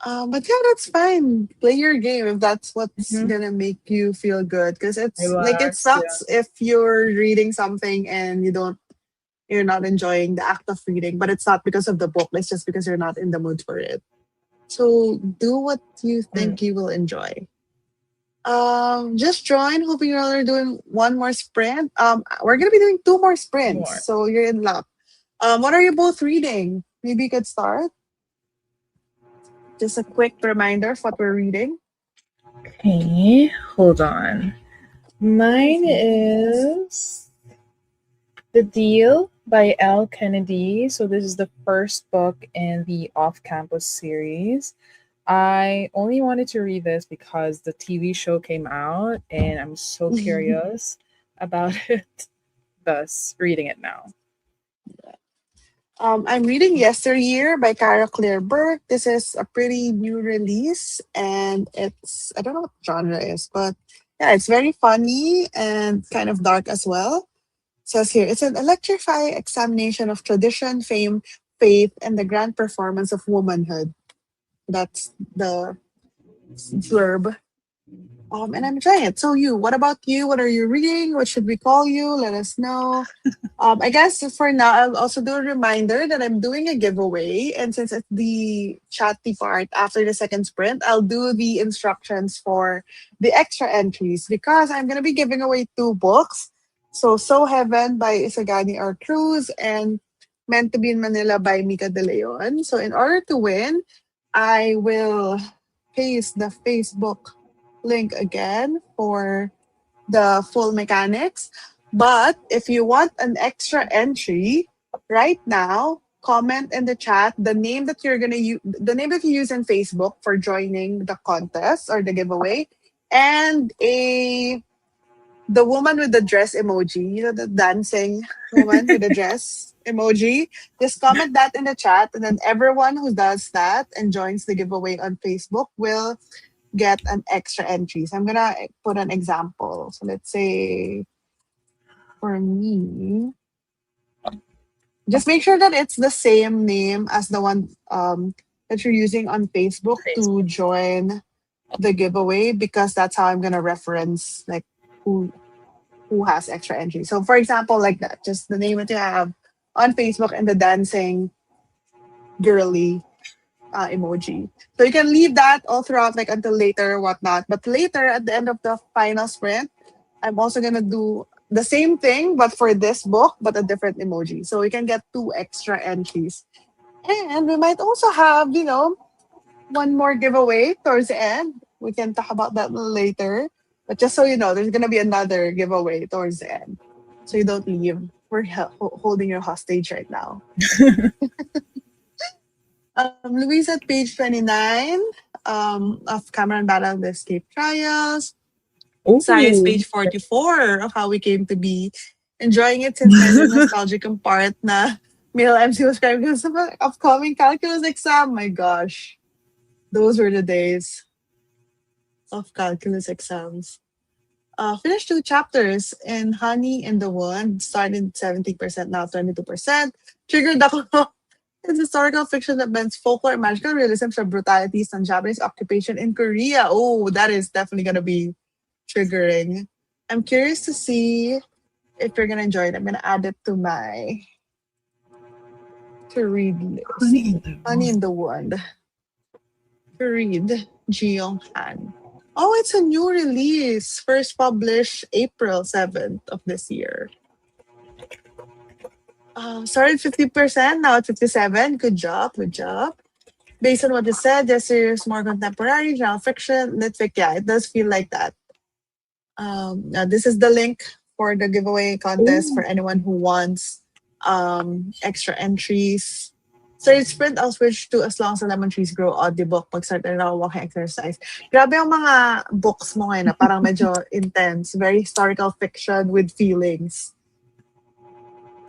But yeah, that's fine. Play your game if that's what's Hmm. gonna make you feel good. Because it's like it Relax, yeah. sucks if you're reading something and you're not enjoying the act of reading, but it's not because of the book. It's just because you're not in the mood for it. So do what you Mm, think you will enjoy. Just join. Hoping you all are doing one more sprint. We're gonna be doing two more sprints, more. so you're in luck. What are you both reading? Maybe you could start. Just a quick reminder of what we're reading. Okay, hold on. Mine is The Deal by L. Kennedy. So this is the first book in the Off Campus series. I only wanted to read this because the TV show came out and I'm so curious about it, thus reading it now. I'm reading Yesteryear by Cara Claire Burke. This is a pretty new release, and it's I don't know what genre it is, but yeah, it's very funny and kind of dark as well. Says here, it's an electrifying examination of tradition, fame, faith, and the grand performance of womanhood. That's the blurb. And I'm enjoying it. So you, what about you? What are you reading? What should we call you? Let us know. I guess for now, I'll also do a reminder that I'm doing a giveaway. And since it's the chatty part after the second sprint, I'll do the instructions for the extra entries because I'm going to be giving away two books. So Heaven by Isagani R. Cruz and Meant to Be in Manila by Mika De Leon. So in order to win, I will paste the Facebook link again for the full mechanics. But if you want an extra entry right now, comment in the chat the name that you're gonna use, the name that you use in Facebook for joining the contest or the giveaway, and a the woman with the dress emoji, the dancing woman with the dress emoji. Just comment that in the chat, and then everyone who does that and joins the giveaway on Facebook will get an extra entry. So I'm gonna put an example. So let's say for me, just make sure that it's the same name as the one that you're using on Facebook to Facebook. join the giveaway because that's how I'm gonna reference like who who has extra entry. So for example, like that, just the name that you have on Facebook and the dancing girly emoji. So you can leave that all throughout, like until later or whatnot. But later, at the end of the final sprint, I'm also gonna do the same thing, but for this book, but a different emoji. So we can get two extra entries. And we might also have, one more giveaway towards the end. We can talk about that later. But just so you know, there's gonna be another giveaway towards the end. So you don't leave. We're holding your hostage right now. Louise at page 29 of Cameron Battle the Escape Trials. Science Oh, page 44 of How We Came to Be. Enjoying it since medyo nostalgic ang part na male MC was crying because of the upcoming calculus exam. My gosh. Those were the days of calculus exams. Finished two chapters in Honey in the Wound. Started 70%, now 22%. Triggered ako. It's historical fiction that blends folklore and magical realism sa brutalities ng Japanese occupation in Korea. Oh, that is definitely going to be triggering. I'm curious to see if you're gonna enjoy it. I'm gonna add it to my to read list. Honey in the Honey Room. in the Wood. to read Ji Young Han. Oh, it's a new release. First published April 7th of this year. Started 50%, now at 57. Good job, good job. Based on what you said, this series more contemporary, genre fiction, lit fic. Yeah, it does feel like that. Now this is the link for the giveaway contest for Ooh. anyone who wants extra entries. So it's print, I'll switch to As Long as the Lemon Trees Grow audiobook pag start na ako walking exercise. Grabe yung mga books mo ngayon na parang medyo intense, very historical fiction with feelings.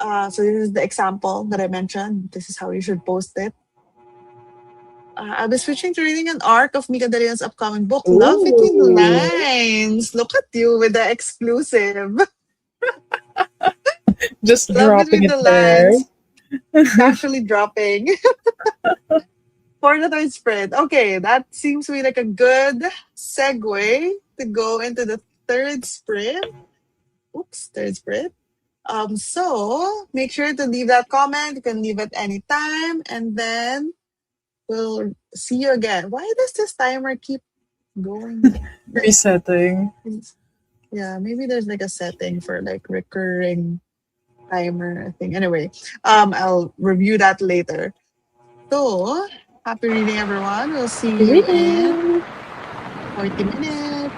So this is the example that I mentioned. This is how you should post it. I'll be switching to reading an arc of Mika Darian's upcoming book, Love Between the Ooh. Lines. Look at you with the exclusive. Just Love dropping Between it the there. Lines, casually dropping for the third spread. Okay, that seems to be like a good segue to go into the third sprint. Oops, third sprint. So make sure to leave that comment. You can leave it any time, and then we'll see you again. Why does this timer keep going? Resetting. Yeah, maybe there's like a setting for like recurring timer thing. Anyway, I'll review that later. So, happy reading, everyone. We'll see you in Reading. 40 minutes.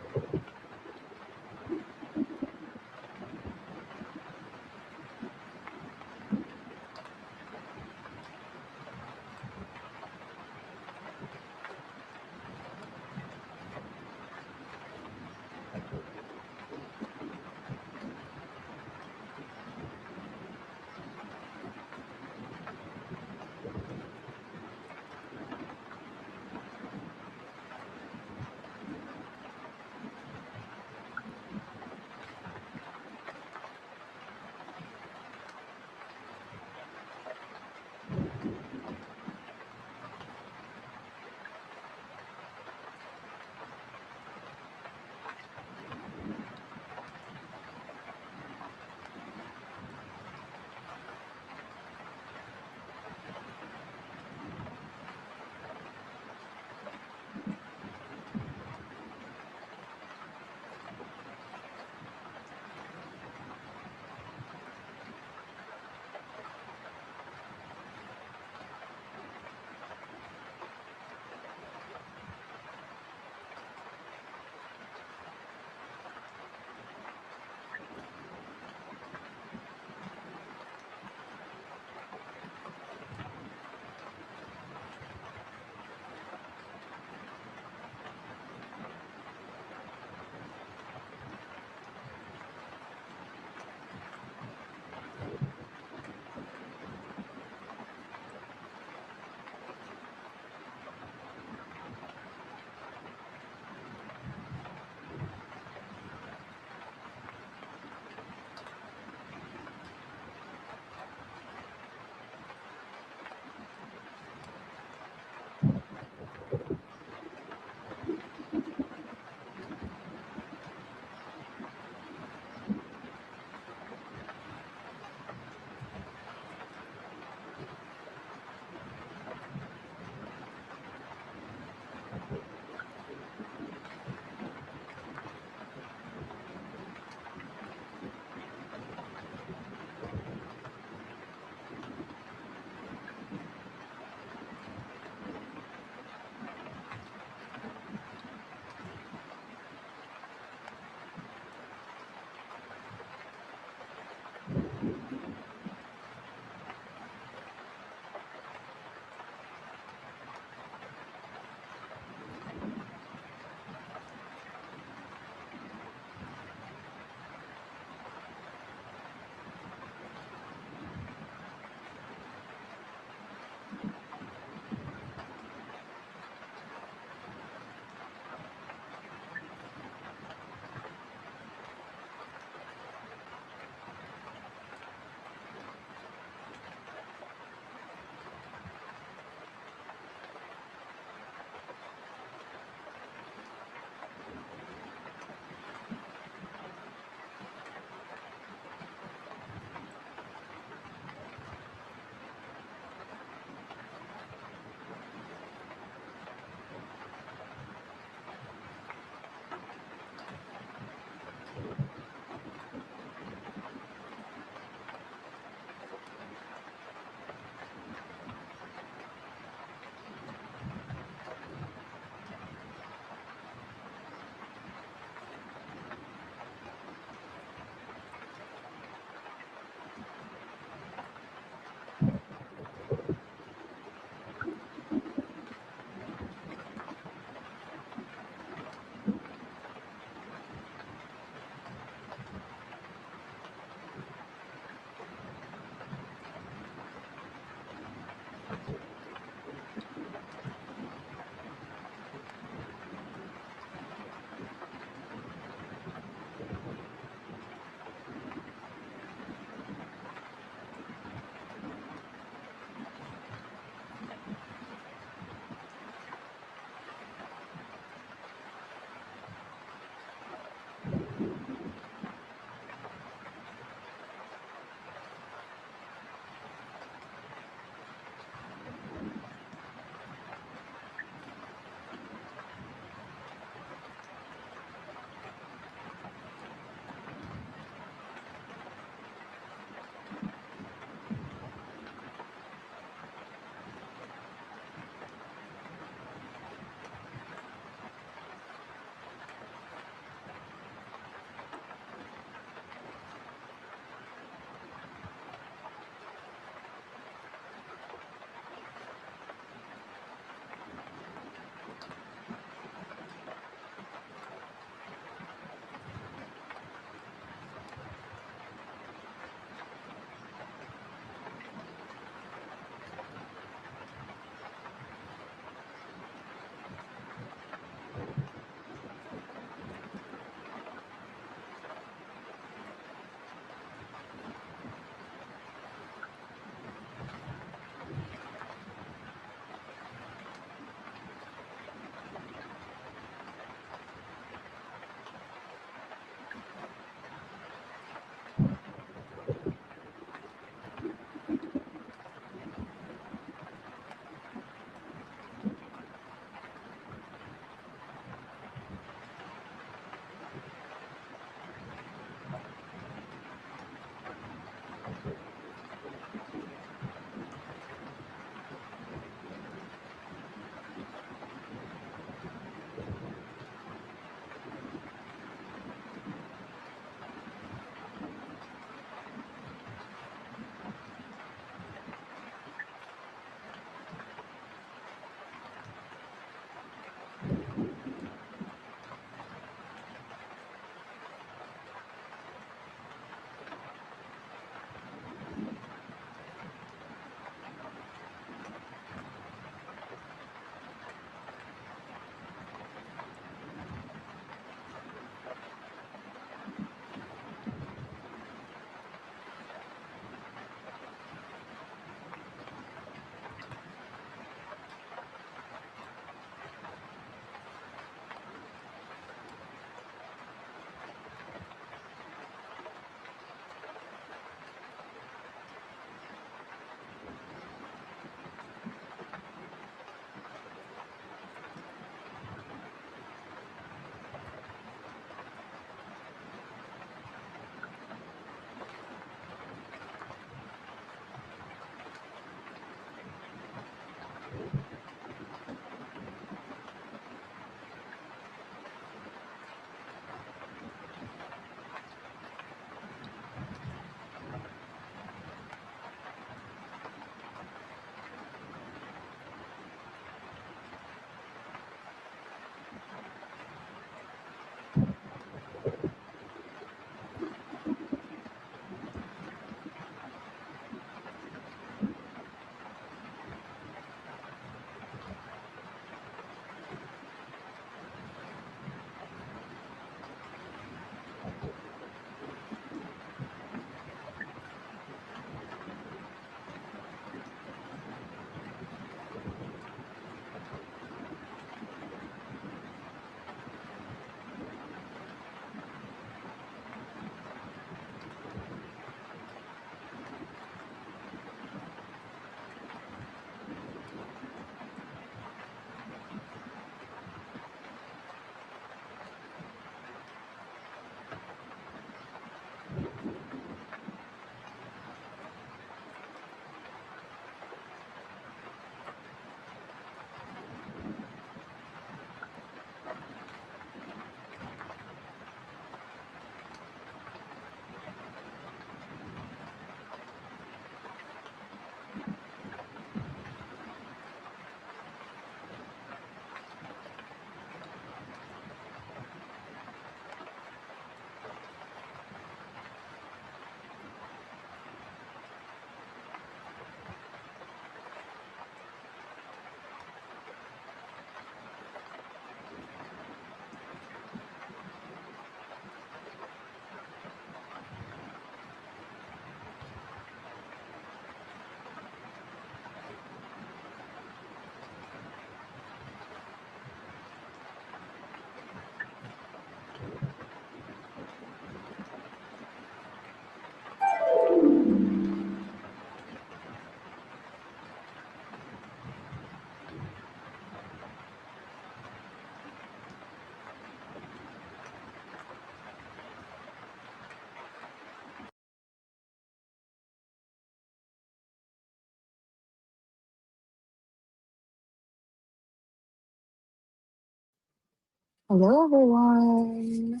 Hello, everyone.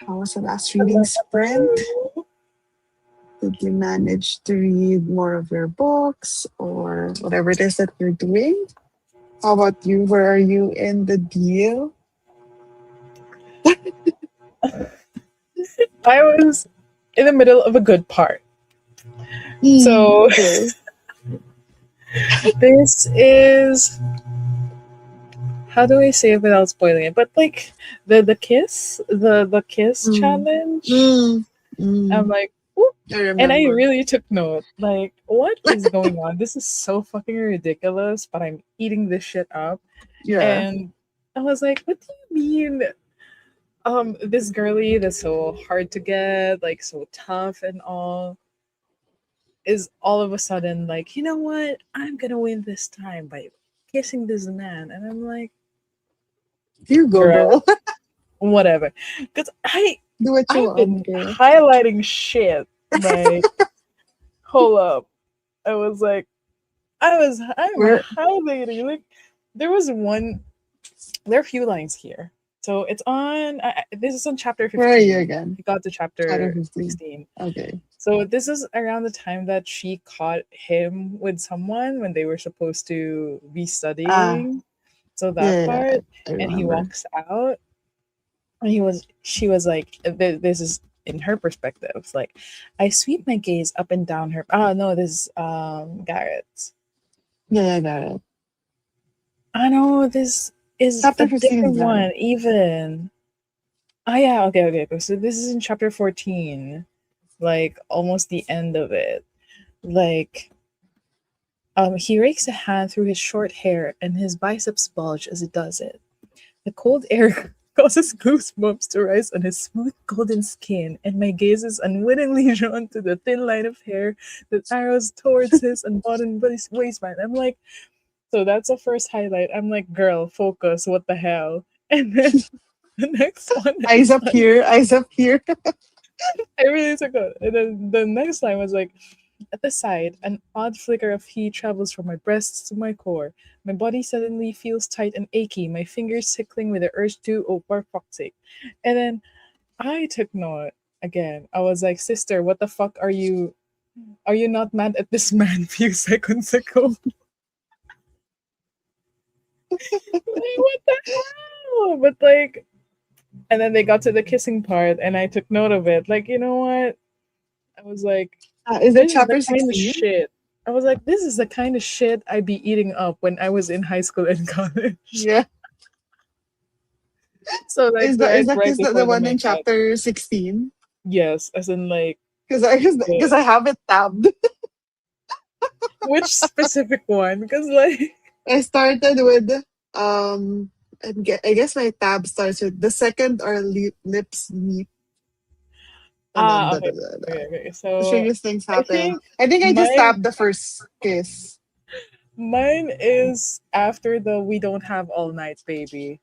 How was the last reading Hello, sprint? hello. Did you manage to read more of your books or whatever it is that you're doing? How about you? Where are you in the deal? I was in the middle of a good part. Hmm, So okay. this is, how do I say it without spoiling it? But like the kiss Mm, challenge. mm, I'm mm. like, ooh. I And I remember. really took note. Like, what is going on? This is so fucking ridiculous, but I'm eating this shit up. Yeah. And I was like, what do you mean? This girly that's so hard to get, like so tough and all, is all of a sudden like, you know what? I'm gonna win this time by kissing this man. And I'm like, You go, girl, girl. whatever. Because Do what you I've want, been girl. highlighting shit. Like, hold up. I was like, I'm Where highlighting. Like, there was one, there are a few lines here. So it's on, this is on chapter where are you 15. again? We got to Chapter chapter 15. 16. Okay. So this is around the time that she caught him with someone when they were supposed to be Ah, studying. So that yeah, yeah, part, I and he remember. walks out, and she was like, this is in her perspective. It's like, I sweep my gaze up and down her. Oh no, this is Garrett's. Yeah, yeah, I got it. I know this is a Chapter 15 is different that. one. Even. Oh yeah, okay, okay. Okay. So this is in chapter 14, like almost the end of it. Like, he rakes a hand through his short hair, and his biceps bulge as he does it. The cold air causes goosebumps to rise on his smooth golden skin, and my gaze is unwittingly drawn to the thin line of hair that arrows towards his unbuttoned waistband. I'm like, so that's the first highlight. I'm like, girl, focus, what the hell? And then the next one Eyes is up like, here, eyes up here. I really took it. And then the next line was like, at the side, an odd flicker of heat travels from my breasts to my core. My body suddenly feels tight and achy, my fingers tickling with the urge to, oh, for fuck's sake. And then I took note again. I was like, sister, what the fuck are you? Are you not mad at this man few seconds ago? Like, what the hell? But like, and then they got to the kissing part, and I took note of it. Like, you know what? I was like, Is it this is the chapter kind of 16? shit. I was like, this is the kind of shit I'd be eating up when I was in high school and college. Yeah. So like Is right that right just the before the one in makeup. chapter 16? Yes, as in like Because the I have it tabbed. which specific one? Because like I started with um I guess my tab starts with the second our lips meet and then okay. da. Okay. The So strangest things I happen. think I think I just mine tapped the first kiss. mine is after the we don't have all night baby.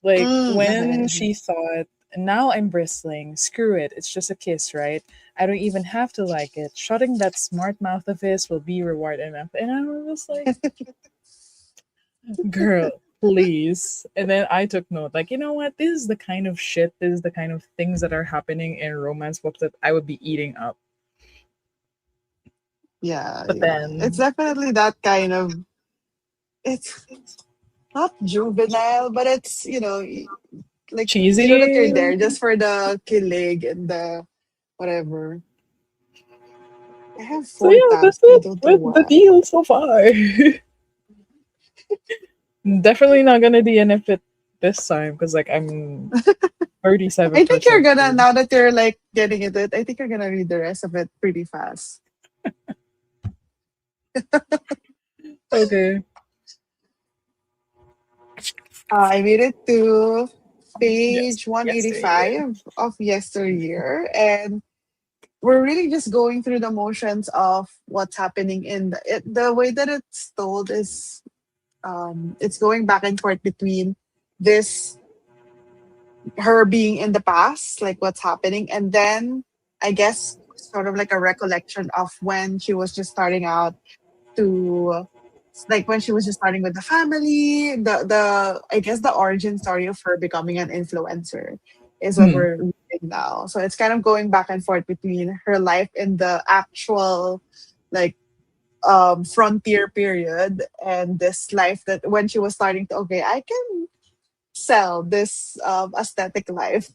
Like when Okay. she thought, now I'm bristling. Screw it. It's just a kiss, right? I don't even have to like it. Shutting that smart mouth of his will be reward enough. And I was like, girl, please. And then I took note, like, you know what? This is the kind of shit, this is the kind of things that are happening in romance books that I would be eating up. Yeah, But yeah. It's then definitely that kind of it's not juvenile, but it's, like you know that you're cheesy. there just for the kilig and the whatever. I have So four yeah, tabs. that's I it don't know with the why. deal so far. Definitely not gonna DNF it this time because like I'm I think you're 37% gonna through. now that you're like getting into it. I think you're gonna read the rest of it pretty fast. Okay. I made it to Yes. page Yesterday. 185 of yesteryear, and we're really just going through the motions of what's happening in the way that it's told is it's going back and forth between this her being in the past, like what's happening, and then I guess sort of like a recollection of when she was just starting out to like when she was just starting with the family, the I guess the origin story of her becoming an influencer is what Hmm. we're reading now. So it's kind of going back and forth between her life in the actual like frontier period and this life that when she was starting to, okay, I can sell this aesthetic life.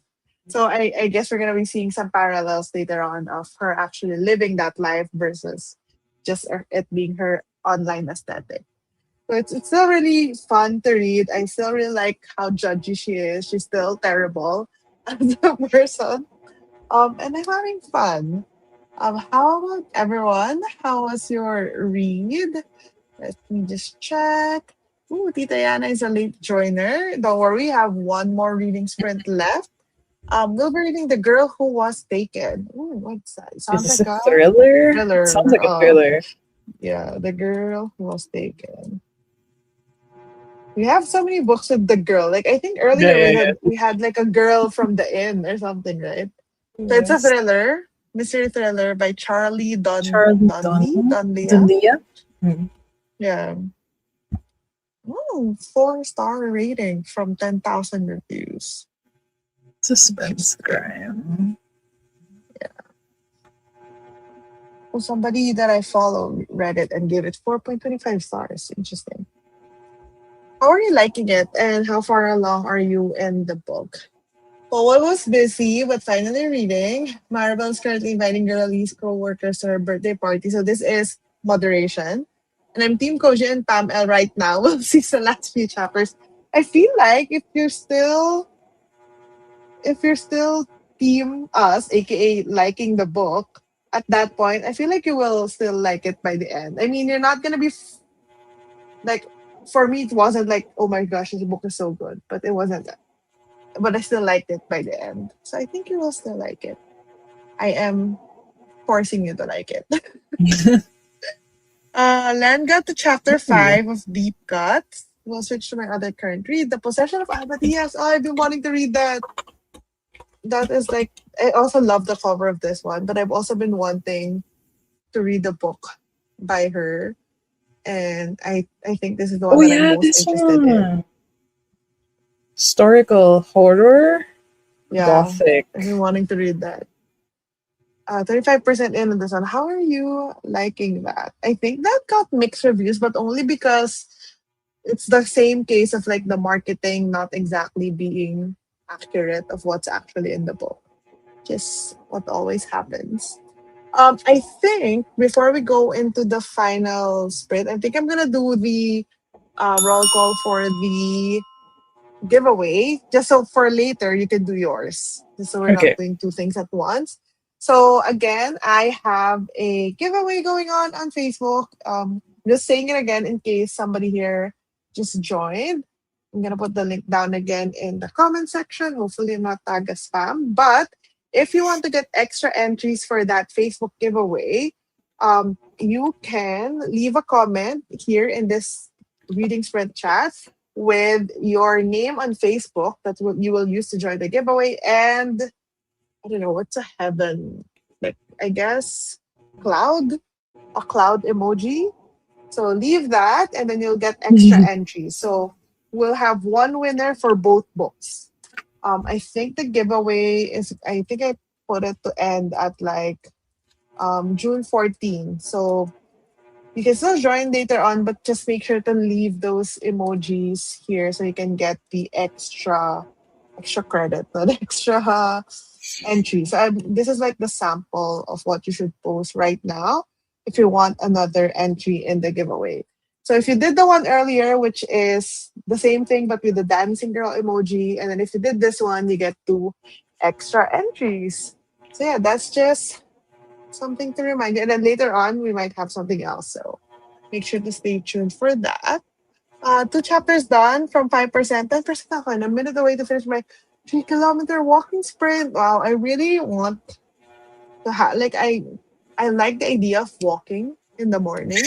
So I guess we're gonna be seeing some parallels later on of her actually living that life versus just it being her online aesthetic. So it's still really fun to read. I still really like how judgy she is. She's still terrible as a person. And I'm having fun. How about everyone? How was your read? Let me just check. Ooh, Tita Yana is a late joiner. Don't worry, we have one more reading sprint left. We'll be reading The Girl Who Was Taken. Ooh, what's that? It Is sounds this like a a thriller? It sounds thriller. like a thriller. Yeah, The Girl Who Was Taken. We have so many books with the girl. Like I think Yeah, earlier yeah, we had like a girl from the inn or something, right? So yeah. it's a Yes. thriller, mystery thriller by Charlie Charlie Dunley. Yeah. Dunlia. Hmm. Yeah. Ooh, 4-star rating from 10,000 reviews. Suspense Interesting. crime. Well, somebody that I follow read it and gave it 4.25 stars. Interesting. How are you liking it and how far along are you in the book? Well, I was busy, but finally reading. Maribel is currently inviting girlies co-workers to her birthday party. So this is moderation. And I'm Team Koji and Pam L right now. We'll see the last few chapters. I feel like if you're still team us, aka liking the book, at that point, I feel like you will still like it by the end. I mean, you're not gonna be like for me it wasn't like, oh my gosh, this book is so good. But it wasn't that. But I still liked it by the end. So I think you will still like it. I am forcing you to like it. Land got to chapter Ooh. 5 of Deep Cuts. We'll switch to my other current read, The Possession of Abadias. Oh, I've been wanting to read that. That is like I also love the cover of this one, but I've also been wanting to read the book by her. And I think this is the one Oh that I'm yeah, most this interested in. one. Historical horror, Yeah. gothic. I've been wanting to read that. 35% in on this one. How are you liking that? I think that got mixed reviews, but only because it's the same case of like the marketing not exactly being accurate of what's actually in the book. Just what always happens. I think before we go into the final sprint, I think I'm gonna do the roll call for the giveaway, just so for later you can do yours. Just so we're not Okay. doing two things at once. So again, I have a giveaway going on Facebook. Just saying it again in case somebody here just joined. I'm gonna put the link down again in the comment section. Hopefully not tag as spam. But if you want to get extra entries for that Facebook giveaway, you can leave a comment here in this reading spread chat with your name on Facebook. That's what you will use to join the giveaway. And I don't know, what's a heaven? Like, I guess cloud, a cloud emoji. So leave that and then you'll get extra entries. So we'll have one winner for both books. I think the giveaway is, I think I put it to end at like June 14th. So you can still join later on, but just make sure to leave those emojis here so you can get the extra credit, not extra entry. So this is like the sample of what you should post right now if you want another entry in the giveaway. So if you did the one earlier, which is the same thing but with the dancing girl emoji, and then if you did this one, you get two extra entries. So yeah, that's just something to remind you. And then later on, we might have something else. So make sure to stay tuned for that. Two chapters done from 5%, 10% ako, and a minute away to finish my 3 kilometer walking sprint. Wow, I really want to have, like, I like the idea of walking in the morning,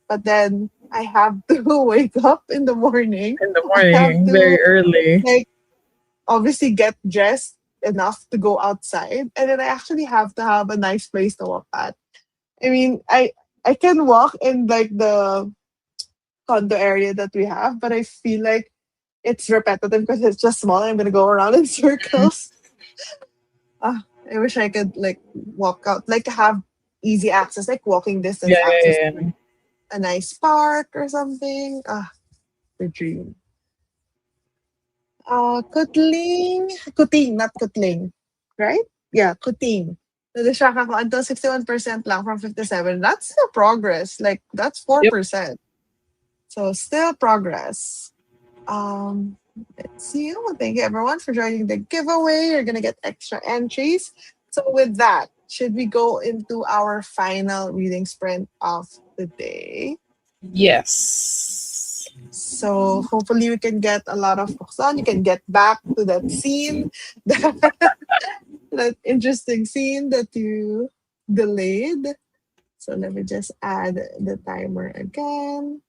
but then I have to wake up in the morning. In the I have morning, to, very early. like, obviously get dressed enough to go outside. And then I actually have to have a nice place to walk at. I mean, I can walk in like condo area that we have, but I feel like it's repetitive because it's just small. I'm gonna go around in circles. Ah, I wish I could like walk out, like have easy access, like walking Yeah, distance yeah, access to yeah. a nice park or something. Ah, the dream. Kuting, not Kutling, right? Yeah, Kuting. Na-distract ako until 61% lang from 57. That's still progress. Like, that's Yep. 4%. So, still progress. Let's see. Oh, thank you everyone for joining the giveaway. You're gonna get extra entries. So with that, should we go into our final reading sprint of the day? Yes. So hopefully we can get a lot of books on. You can get back to that scene, that, that interesting scene that you delayed. So let me just add the timer again.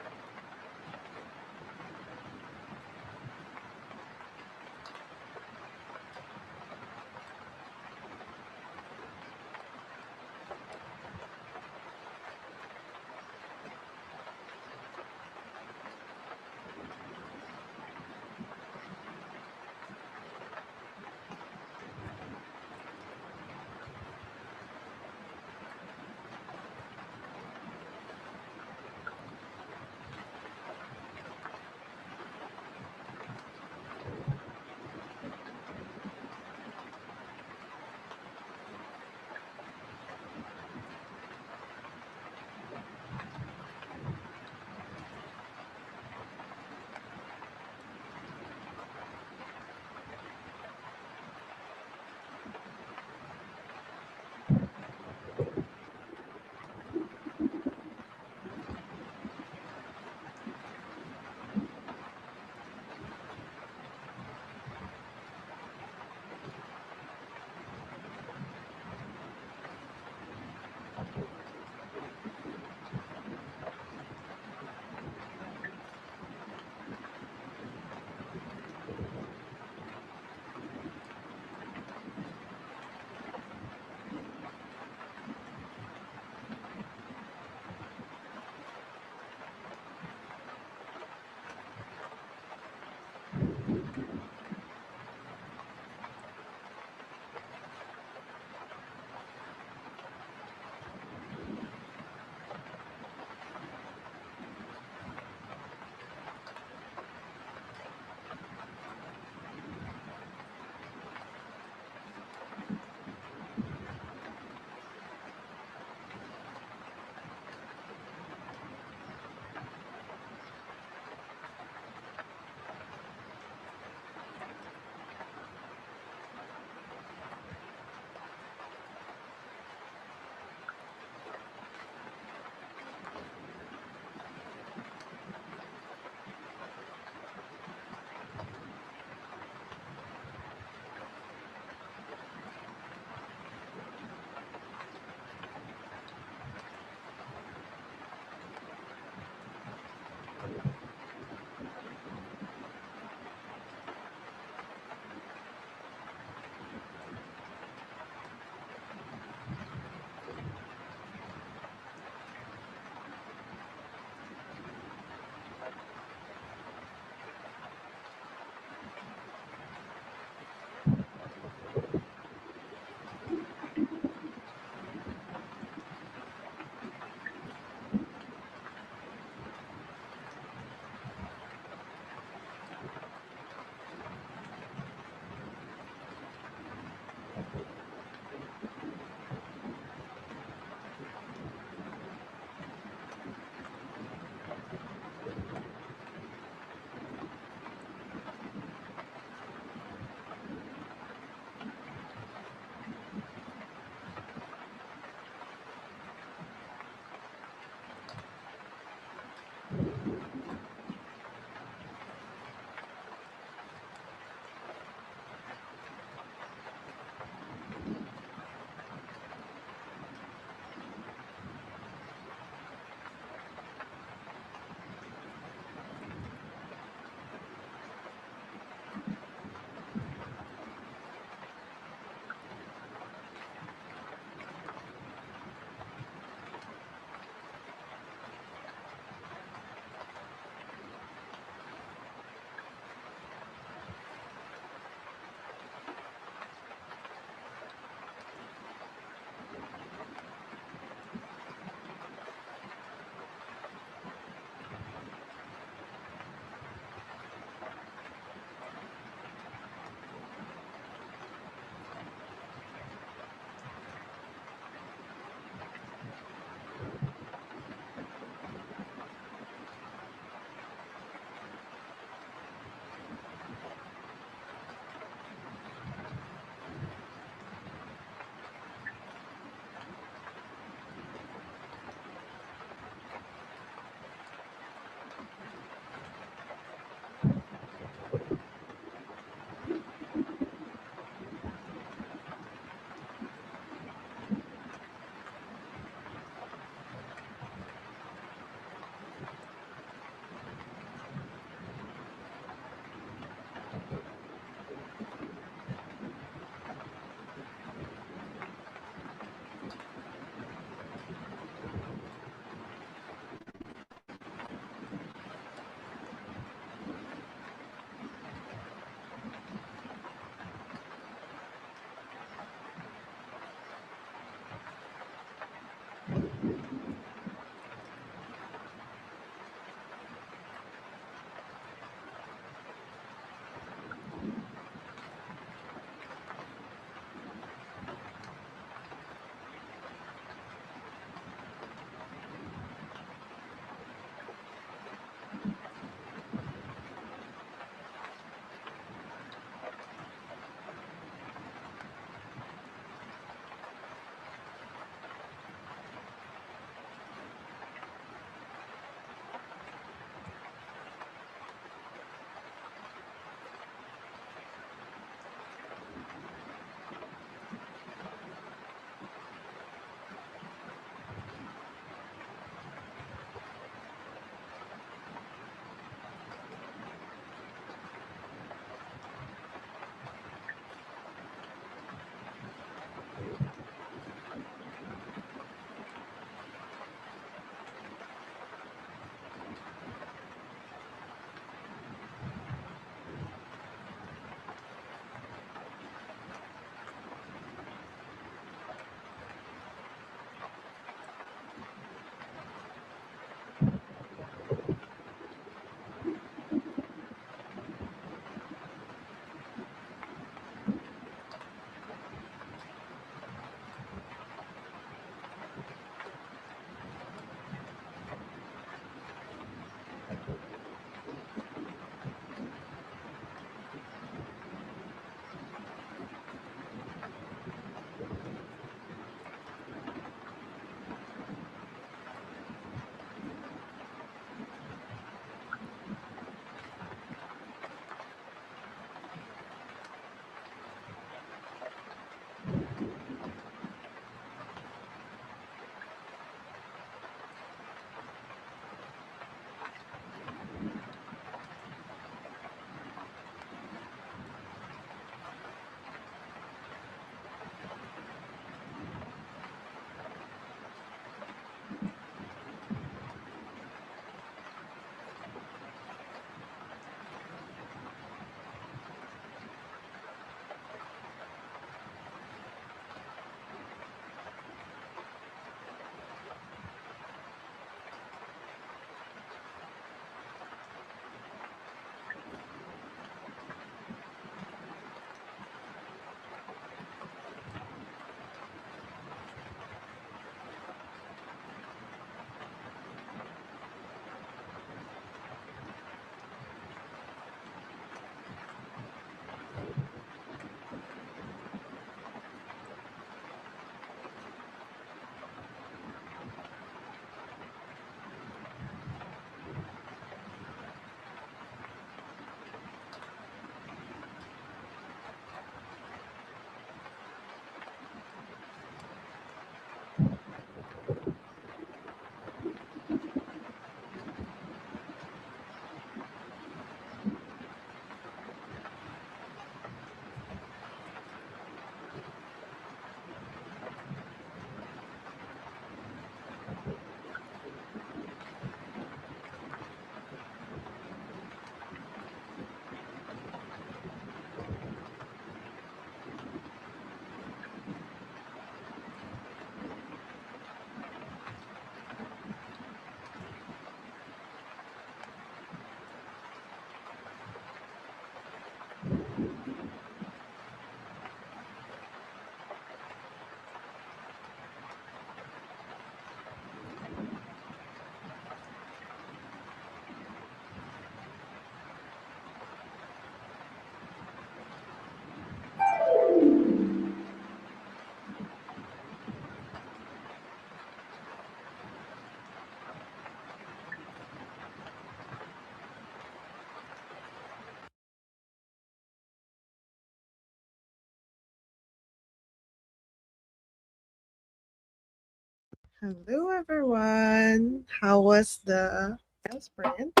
Hello, everyone. How was the sprint?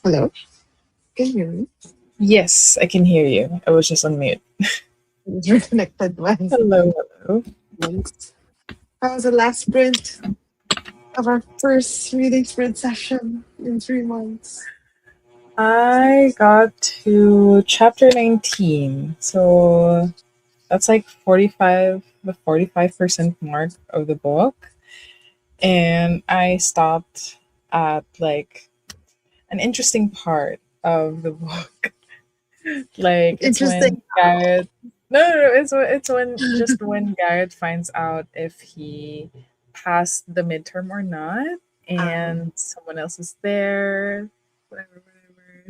Hello, can you hear me? Yes, I can hear you. I was just on mute. You're connected once. Hello, hello. How was the last sprint of our first reading sprint session in 3 months? I got to chapter 19. So that's like 45% mark of the book. And I stopped at like an interesting part of the book. Like it's Interesting. when Garrett no, it's when just when Garrett finds out if he passed the midterm or not, Um, and someone else is there, whatever.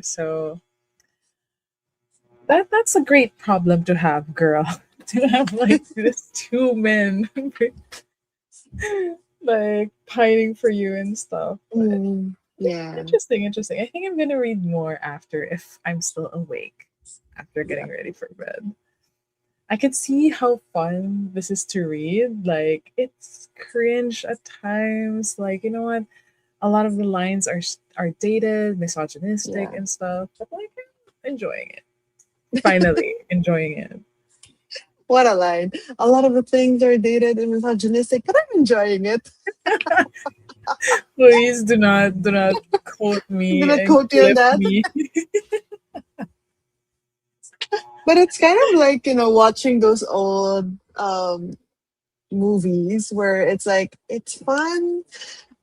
So that's a great problem to have, girl. To have like these two men like pining for you and stuff. But yeah, interesting. I think I'm gonna read more after if I'm still awake after yeah, getting ready for bed. I could see how fun this is to read. Like it's cringe at times. Like you know what? A lot of the lines are dated, misogynistic, yeah. and stuff. But like I'm enjoying it. Finally, enjoying it. What a line. A lot of the things are dated and misogynistic, but I'm enjoying it. Please do not quote I'm me gonna and quote you on clip that. me. But it's kind of like, watching those old movies where it's like, it's fun,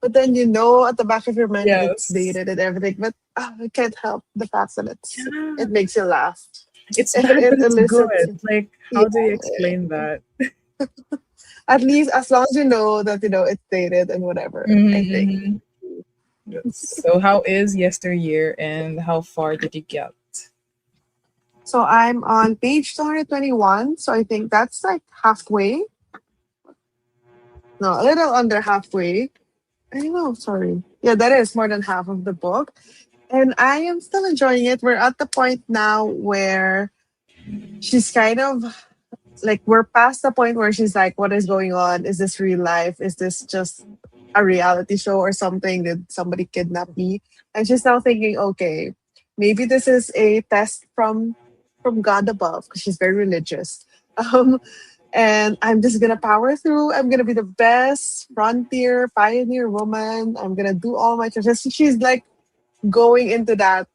but then at the back of your mind that it's Yes. dated and everything, but I can't help the fact that Yeah. it makes you laugh. It's It, bad, it but it's elicits, good. Like, yeah, how do you explain that? at least as long as you know that, it's dated and whatever, I think. Mm-hmm. Yes. So, how is yesteryear, and how far did you get? So I'm on page 221. So I think that's like halfway. No, a little under halfway. I don't know, sorry. Yeah, that is more than half of the book. And I am still enjoying it. We're at the point now where she's kind of like, we're past the point where she's like, what is going on? Is this real life? Is this just a reality show or something? Did somebody kidnap me? And she's now thinking, okay, maybe this is a test from God above, because she's very religious. Um, and I'm just gonna power through. I'm gonna be the best frontier pioneer woman. I'm gonna do all my churches. She's like going into that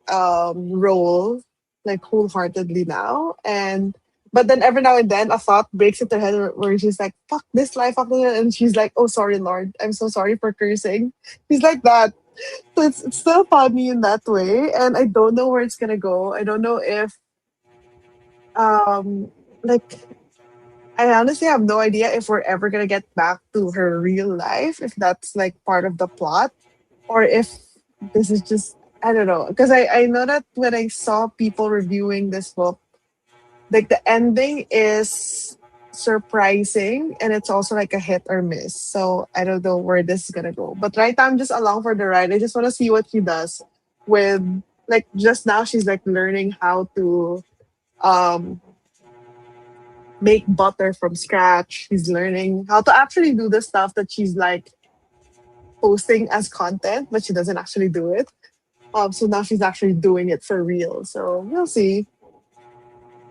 role like wholeheartedly now. And but then every now and then a thought breaks into her head where she's like, fuck this life, fuck this, and she's like, oh sorry Lord, I'm so sorry for cursing. She's like that. So it's still funny in that way. And I don't know where it's gonna go. I don't know if um like I honestly have no idea if we're ever gonna get back to her real life, if that's like part of the plot, or if this is just, I don't know. Because I know that when I saw people reviewing this book, like the ending is surprising and it's also like a hit or miss. So I don't know where this is gonna go. But right now I'm just along for the ride. I just want to see what he does with, like, just now she's like learning how to um make butter from scratch. She's learning how to actually do the stuff that she's like posting as content, but she doesn't actually do it. So now she's actually doing it for real. So we'll see.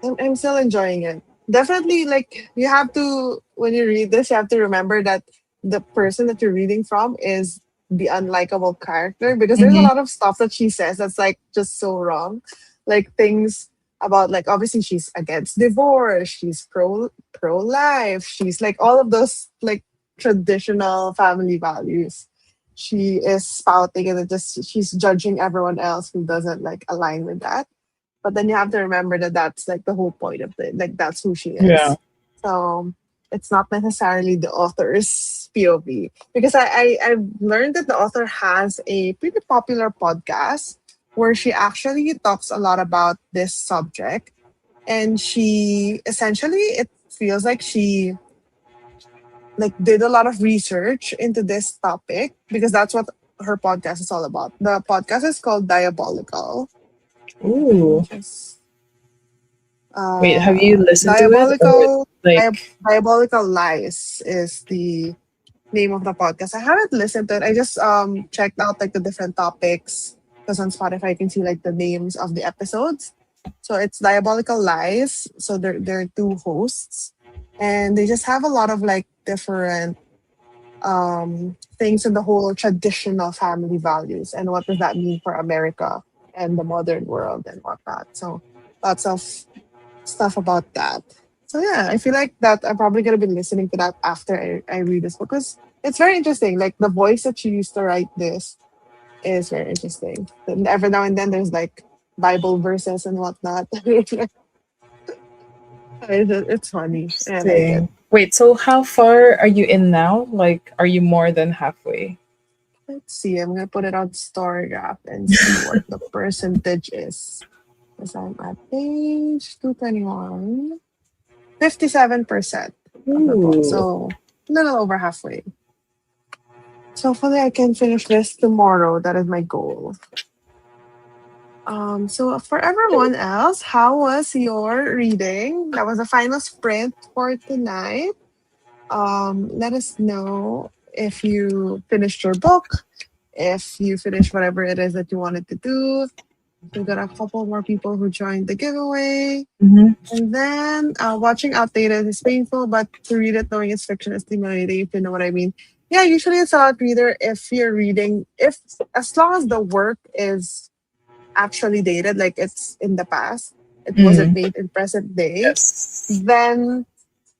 I'm still enjoying it. Definitely, like, you have to, when you read this, you have to remember that the person that you're reading from is the unlikable character, because there's a Mm-hmm. lot of stuff that she says that's like just so wrong. Like things about, like, obviously she's against divorce, she's pro life, she's like all of those like traditional family values. She is spouting, and it just she's judging everyone else who doesn't like align with that, but then you have to remember that that's like the whole point of it. Like that's who she Yeah. is. So it's not necessarily the author's POV, because I've learned that the author has a pretty popular podcast where she actually talks a lot about this subject, and she essentially, it feels like she like did a lot of research into this topic, because that's what her podcast is all about. The podcast is called Diabolical, Let me Ooh. just Wait, have you listened to it or like Diabolical Lies is the name of the podcast. I haven't listened to it. I just checked out like the different topics because on Spotify you can see like the names of the episodes. So it's Diabolical Lies. So there are two hosts, and they just have a lot of like different things in the whole traditional family values and what does that mean for America and the modern world and whatnot. So lots of stuff about that. So yeah, I feel like that I'm probably gonna be listening to that after I read this book because it's very interesting. Like the voice that she used to write this is very interesting. And every now and then there's like Bible verses and whatnot. It's funny. I like it. interesting. Wait, so how far are you in now? Like, are you more than halfway? Let's see. I'm gonna put it on Story App and see what the percentage is. Because I'm at page 221. 57% of the book. Ooh. So a little over halfway. So hopefully I can finish this tomorrow. That is my goal. So for everyone else, how was your reading? That was the final sprint for tonight. Let us know if you finished your book, if you finished whatever it is that you wanted to do. We got a couple more people who joined the giveaway. Mhm. And then watching outdated is painful, but to read it knowing it's fiction is stimulating, if you know what I mean. Yeah, usually it's a lot reader if you're reading, if as long as the work is actually dated, like it's in the past, it wasn't Mm, made in present day, yes. then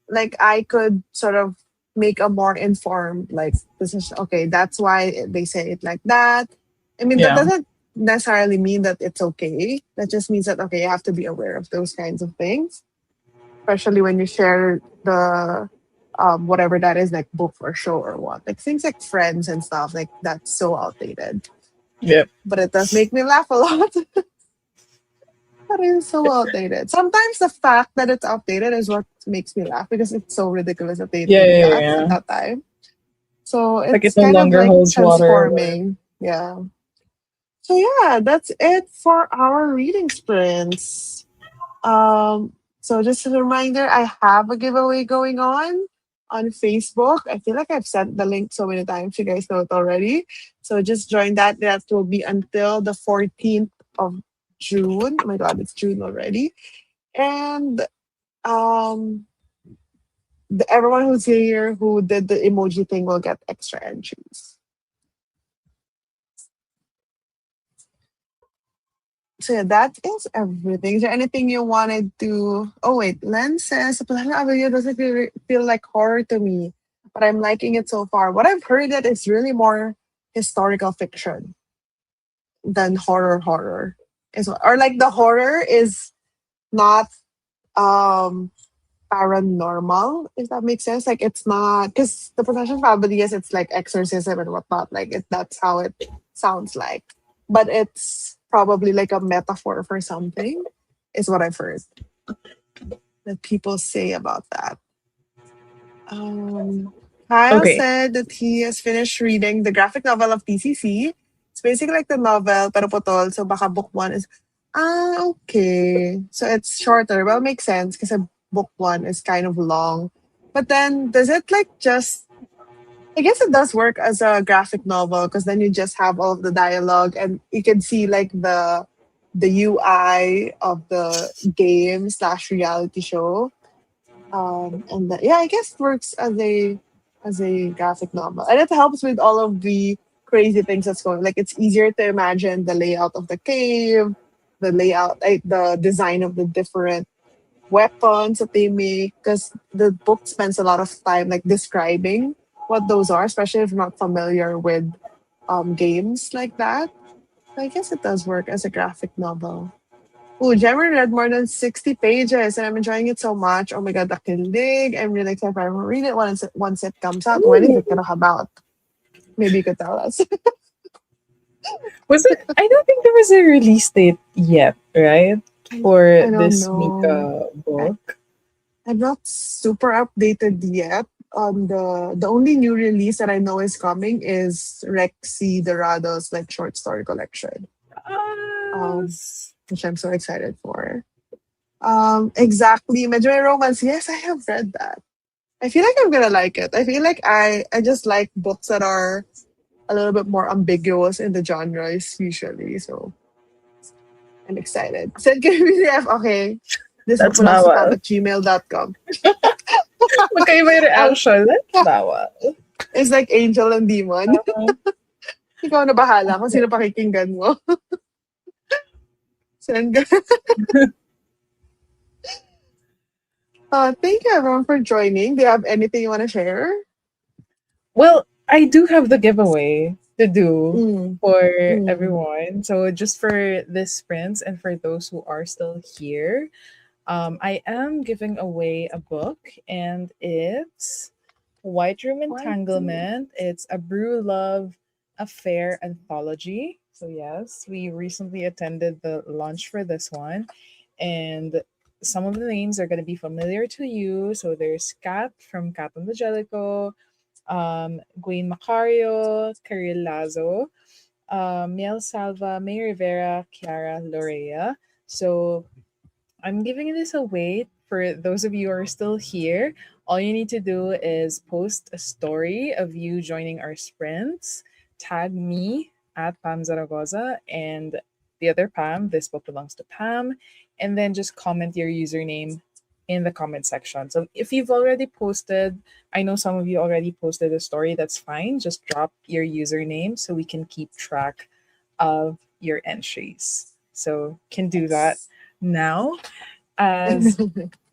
like I could sort of make a more informed like decision. Okay, that's why they say it like that. I mean, that Yeah. doesn't necessarily mean that it's okay. That just means that okay, you have to be aware of those kinds of things, especially when you share the whatever that is, like book or show or what, like things like Friends and stuff like that's so outdated. Yep. But it does make me laugh a lot. That is so outdated. Sometimes the fact that it's outdated is what makes me laugh because it's so ridiculous that they Yeah, think yeah, that at yeah. that time. So Like it it's no kind of longer like holds water. transforming. Yeah. So yeah, that's it for our reading sprints. Um, so just a reminder, I have a giveaway going on Facebook. I feel like I've sent the link so many times. You guys know it already. So just join that. That will be until the 14th of June. Oh my god, it's June already. And um everyone who's here who did the emoji thing will get extra entries. So yeah, that is everything. Is there anything you wanted to? Oh wait, Len says Planet Avenue doesn't feel like horror to me, but I'm liking it so far. What I've heard that it's really more historical fiction than horror. Is or like the horror is not um paranormal, if that makes sense. Like it's not because the possession family, yes, it's like exorcism and whatnot. Like that's how it sounds like. But it's probably like a metaphor for something, is what I've heard that people say about that. Um, Kyle Okay. said that he has finished reading the graphic novel of TCC. It's basically like the novel, pero potol. So baka book one is, okay. So it's shorter. Well, makes sense because book one is kind of long. But then does it like just, I guess it does work as a graphic novel because then you just have all of the dialogue and you can see like the UI of the game slash reality show, and that, yeah, I guess it works as a graphic novel, and it helps with all of the crazy things that's going. Like it's easier to imagine the layout of the cave, the layout, like the design of the different weapons that they make, because the book spends a lot of time like describing what those are, especially if you're not familiar with games like that. So I guess it does work as a graphic novel. Oh, Gemma read more than 60 pages and I'm enjoying it so much. Oh my god, the kilig. I'm really excited for read it once it comes out. When is it Ooh. gonna come out? Maybe you could tell us. Was it? I don't think there was a release date yet, right? For I don't this know. Mika I, book. I'm not super updated yet on the only new release that I know is coming is Rexy Dorado's like short story collection. Uh, Um which I'm so excited for. Exactly. Medyo may romance. Yes, I have read that. I feel like I'm gonna like it. I feel like I just like books that are a little bit more ambiguous in the genres usually. So I'm excited. Send KBCF. Okay. This book That's belongs to pam bawal. at gmail.com. Magkaiba yung Um, reaction. That's bawal. it's like angel and demon. Uh, Ikaw na bahala kung sino pakikinggan mo. Send. Thank you everyone for joining. Do you have anything you want to share? well, I do have the giveaway to do Mm, for mm. everyone. So just for this sprints and for those who are still here, I am giving away a book, and it's White Room Why do? Entanglement. It's a Brew Love Affair anthology. So yes, we recently attended the launch for this one, and some of the names are going to be familiar to you. So there's Kat from Kat and the Jellico, Gwen Macario, Karil Lazo, Miel Salva, May Rivera, Chiara Lorea. So I'm giving this away for those of you who are still here. All you need to do is post a story of you joining our sprints, tag me at Pam Zaragoza and the other Pam. This book belongs to Pam. And then just comment your username in the comment section. So if you've already posted, I know some of you already posted a story, that's fine. Just drop your username so we can keep track of your entries. So can do that Yes. now as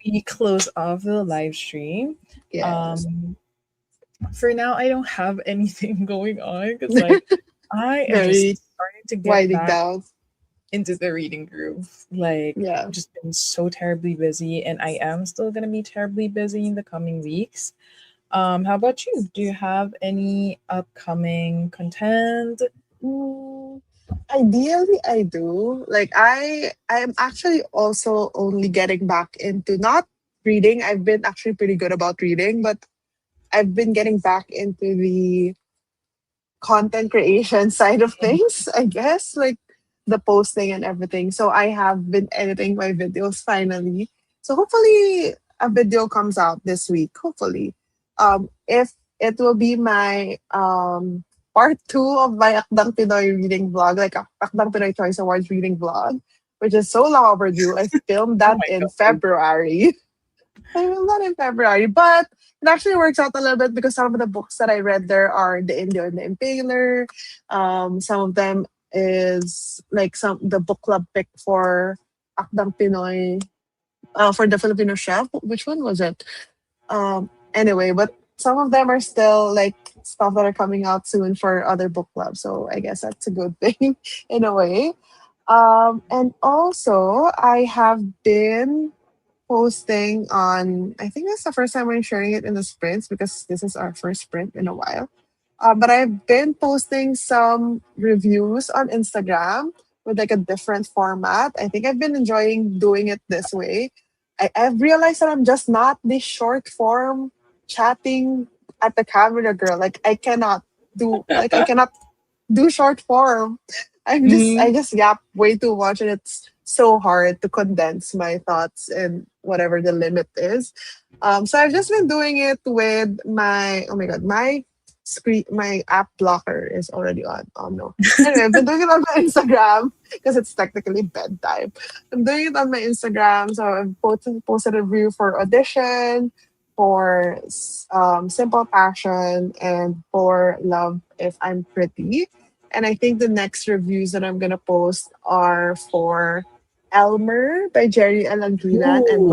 we close off the live stream. Yes. Um, for now, I don't have anything going on because, like, I am just Very starting to get winding back down. into the reading groove. Like, Yeah. just been so terribly busy, and I am still gonna be terribly busy in the coming weeks. How about you? Do you have any upcoming content? Mm, ideally, I do. Like I am actually also only getting back into not reading. I've been actually pretty good about reading, but I've been getting back into the content creation side of things, I guess, like the posting and everything. So I have been editing my videos finally. So hopefully a video comes out this week. Hopefully. If it will be my part two of my Akdang Pinoy reading vlog, like Akdang Pinoy Choice Awards reading vlog, which is so long overdue. I filmed Oh that my in god. February. I will not in February, but it actually works out a little bit because some of the books that I read there are The Indio and the Impaler. Some of them is like some the book club pick for Akdang Pinoy for the Filipino chef. Which one was it? Anyway, but some of them are still like stuff that are coming out soon for other book clubs. So I guess that's a good thing in a way. And also I have been posting on, I think that's the first time we're sharing it in the sprints because this is our first sprint in a while. But I've been posting some reviews on Instagram with like a different format. I think I've been enjoying doing it this way. I've realized that I'm just not this short form chatting at the camera girl. Like I cannot do short form. I Mhm. just yap way too much and it's so hard to condense my thoughts and whatever the limit is. So I've just been doing it with my oh my god, my app blocker is already on. Oh no. Anyway, I've been doing it on my Instagram because it's technically bedtime. I'm doing it on my Instagram. So I've posted a review for Audition, for Simple Passion, and for Love If I'm Pretty. And I think the next reviews that I'm gonna post are for Elmer by Jerry Alangilan and Ooh.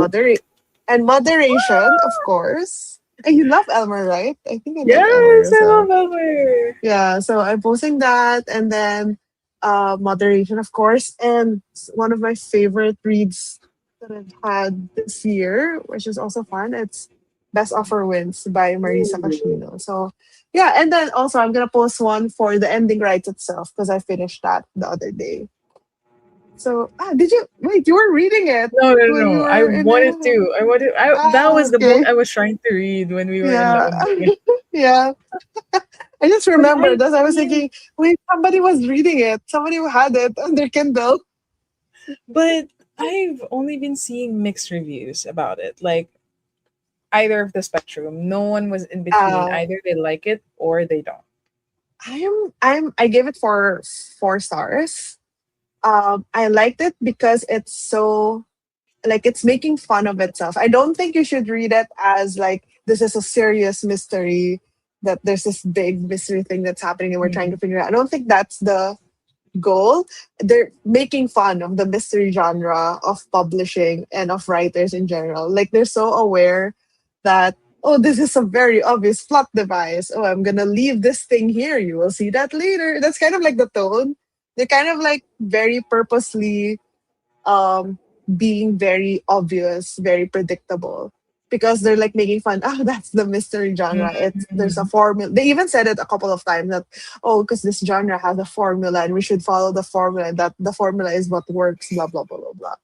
Moderation, of course. And you love Elmer, right? I think I like Elmer Yes, as I well. love Elmer. Yeah, so I'm posting that and then Moderation, of course. And one of my favorite reads that I've had this year, which is also fun, it's Best Offer Wins by Marisa Ooh. Cashmino. So yeah, and then also I'm gonna post one for the ending rights itself because I finished that the other day. So did you wait, you were reading it No, no, when we no. I were in wanted the to. I wanted. That was the book okay. I was trying to read when we were in La Yeah. Union. Yeah. I just But I remembered as I was mean, thinking, wait, somebody was reading it. Somebody who had it on their Kindle. But I've only been seeing mixed reviews about it. Like either of the spectrum. No one was in between. Uh, Either they like it or they don't. I gave it 4 stars. I liked it because it's so like it's making fun of itself. I don't think you should read it as like this is a serious mystery, that there's this big mystery thing that's happening and we're trying Mm, to figure it out. I don't think that's the goal. They're making fun of the mystery genre of publishing and of writers in general. Like they're so aware that, oh, this is a very obvious plot device. Oh, I'm gonna leave this thing here. You will see that later. That's kind of like the tone. They're kind of like very purposely um being very obvious, very predictable. Because they're like making fun, oh, that's the mystery genre. It's there's a mm, formula. They even said it a couple of times that, oh, because this genre has a formula and we should follow the formula, and that the formula is what works, blah blah blah blah blah.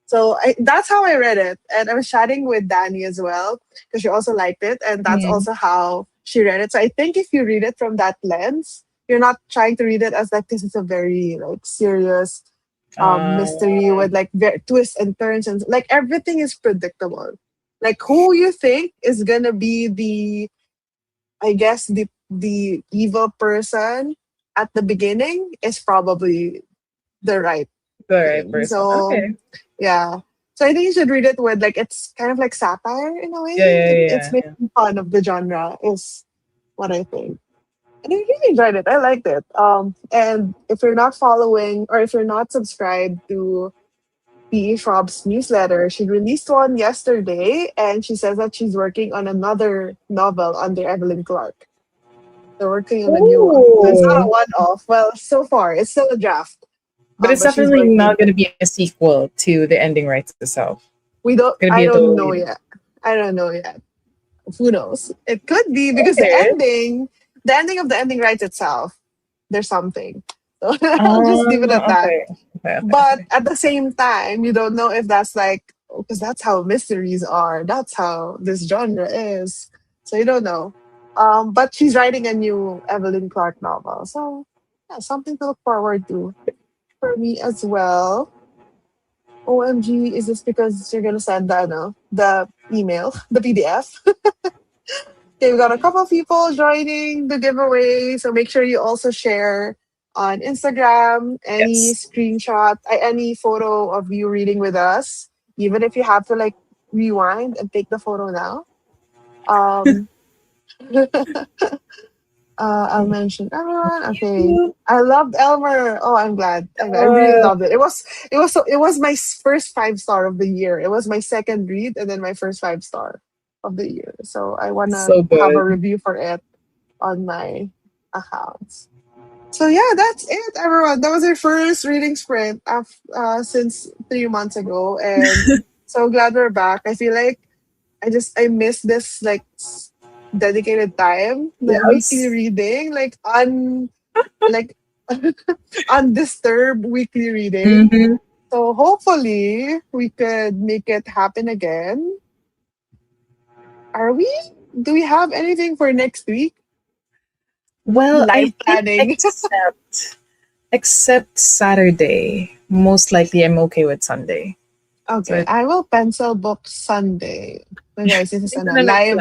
So that's how I read it. And I was chatting with Danny as well because she also liked it. And that's mm. also how she read it. So I think if you read it from that lens, you're not trying to read it as like this is a very like serious Uh, mystery with like twists and turns, and like everything is predictable. Like who you think is gonna be the, I guess the evil person at the beginning is probably the right the right thing. person. So Okay. yeah. So I think you should read it with like it's kind of like satire in a way. Yeah, yeah, It's yeah, yeah. making fun of the genre is what I think. And I really enjoyed it. I liked it. And if you're not following or if you're not subscribed to P.E. Schwab's newsletter, she released one yesterday and she says that she's working on another novel under Evelyn Clark. They're working on a new one. So it's not a Ooh. one off. Well, so far, it's still a draft. But it's But she's definitely not working. going to be a sequel to the ending rights itself. We It's don't, going to be I a don't totally know yet. I don't know yet. Who knows? It could be because okay. the ending of the ending writes itself. There's something. So I'll just leave it at that. Okay. Okay. Okay. But Okay. at the same time, you don't know if that's like, because that's how mysteries are. That's how this genre is. So you don't know. But she's writing a new Evelyn Clark novel. So yeah, something to look forward to for me as well. OMG, is this because you're gonna send the no, the email, the PDF? Okay, we got a couple of people joining the giveaway. So make sure you also share on Instagram any Yes. screenshot, any photo of you reading with us, even if you have to like rewind and take the photo now. Um, I'll mention everyone. Okay. You. I loved Elmer. Oh, I'm glad. I really Uh, loved it. It was my first 5 star of the year. It was my second read and then my first 5 star of the year. So I wanna so have a good. review for it on my accounts. So yeah, that's it, everyone. That was our first reading sprint since 3 months ago, and so glad we're back. I feel like I miss this like dedicated time, the weekly Yes. reading, like undisturbed weekly reading. Hmm. So hopefully we could make it happen again. Are we? Do we have anything for next week? Well, I Live think planning. except Saturday. Most likely, I'm okay with Sunday. So Okay, I will pencil book Sunday. So guys, this is a internally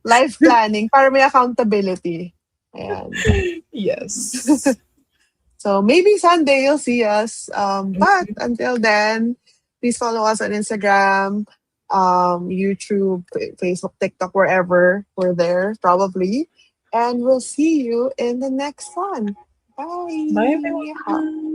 live planning para may accountability. Ayan. planned. Yes. So maybe Sunday you'll see us. But Mhm. until then, please follow us on Instagram, YouTube, Facebook, TikTok, wherever we're there, probably. And we'll see you in the next one. Bye, Bye. everyone.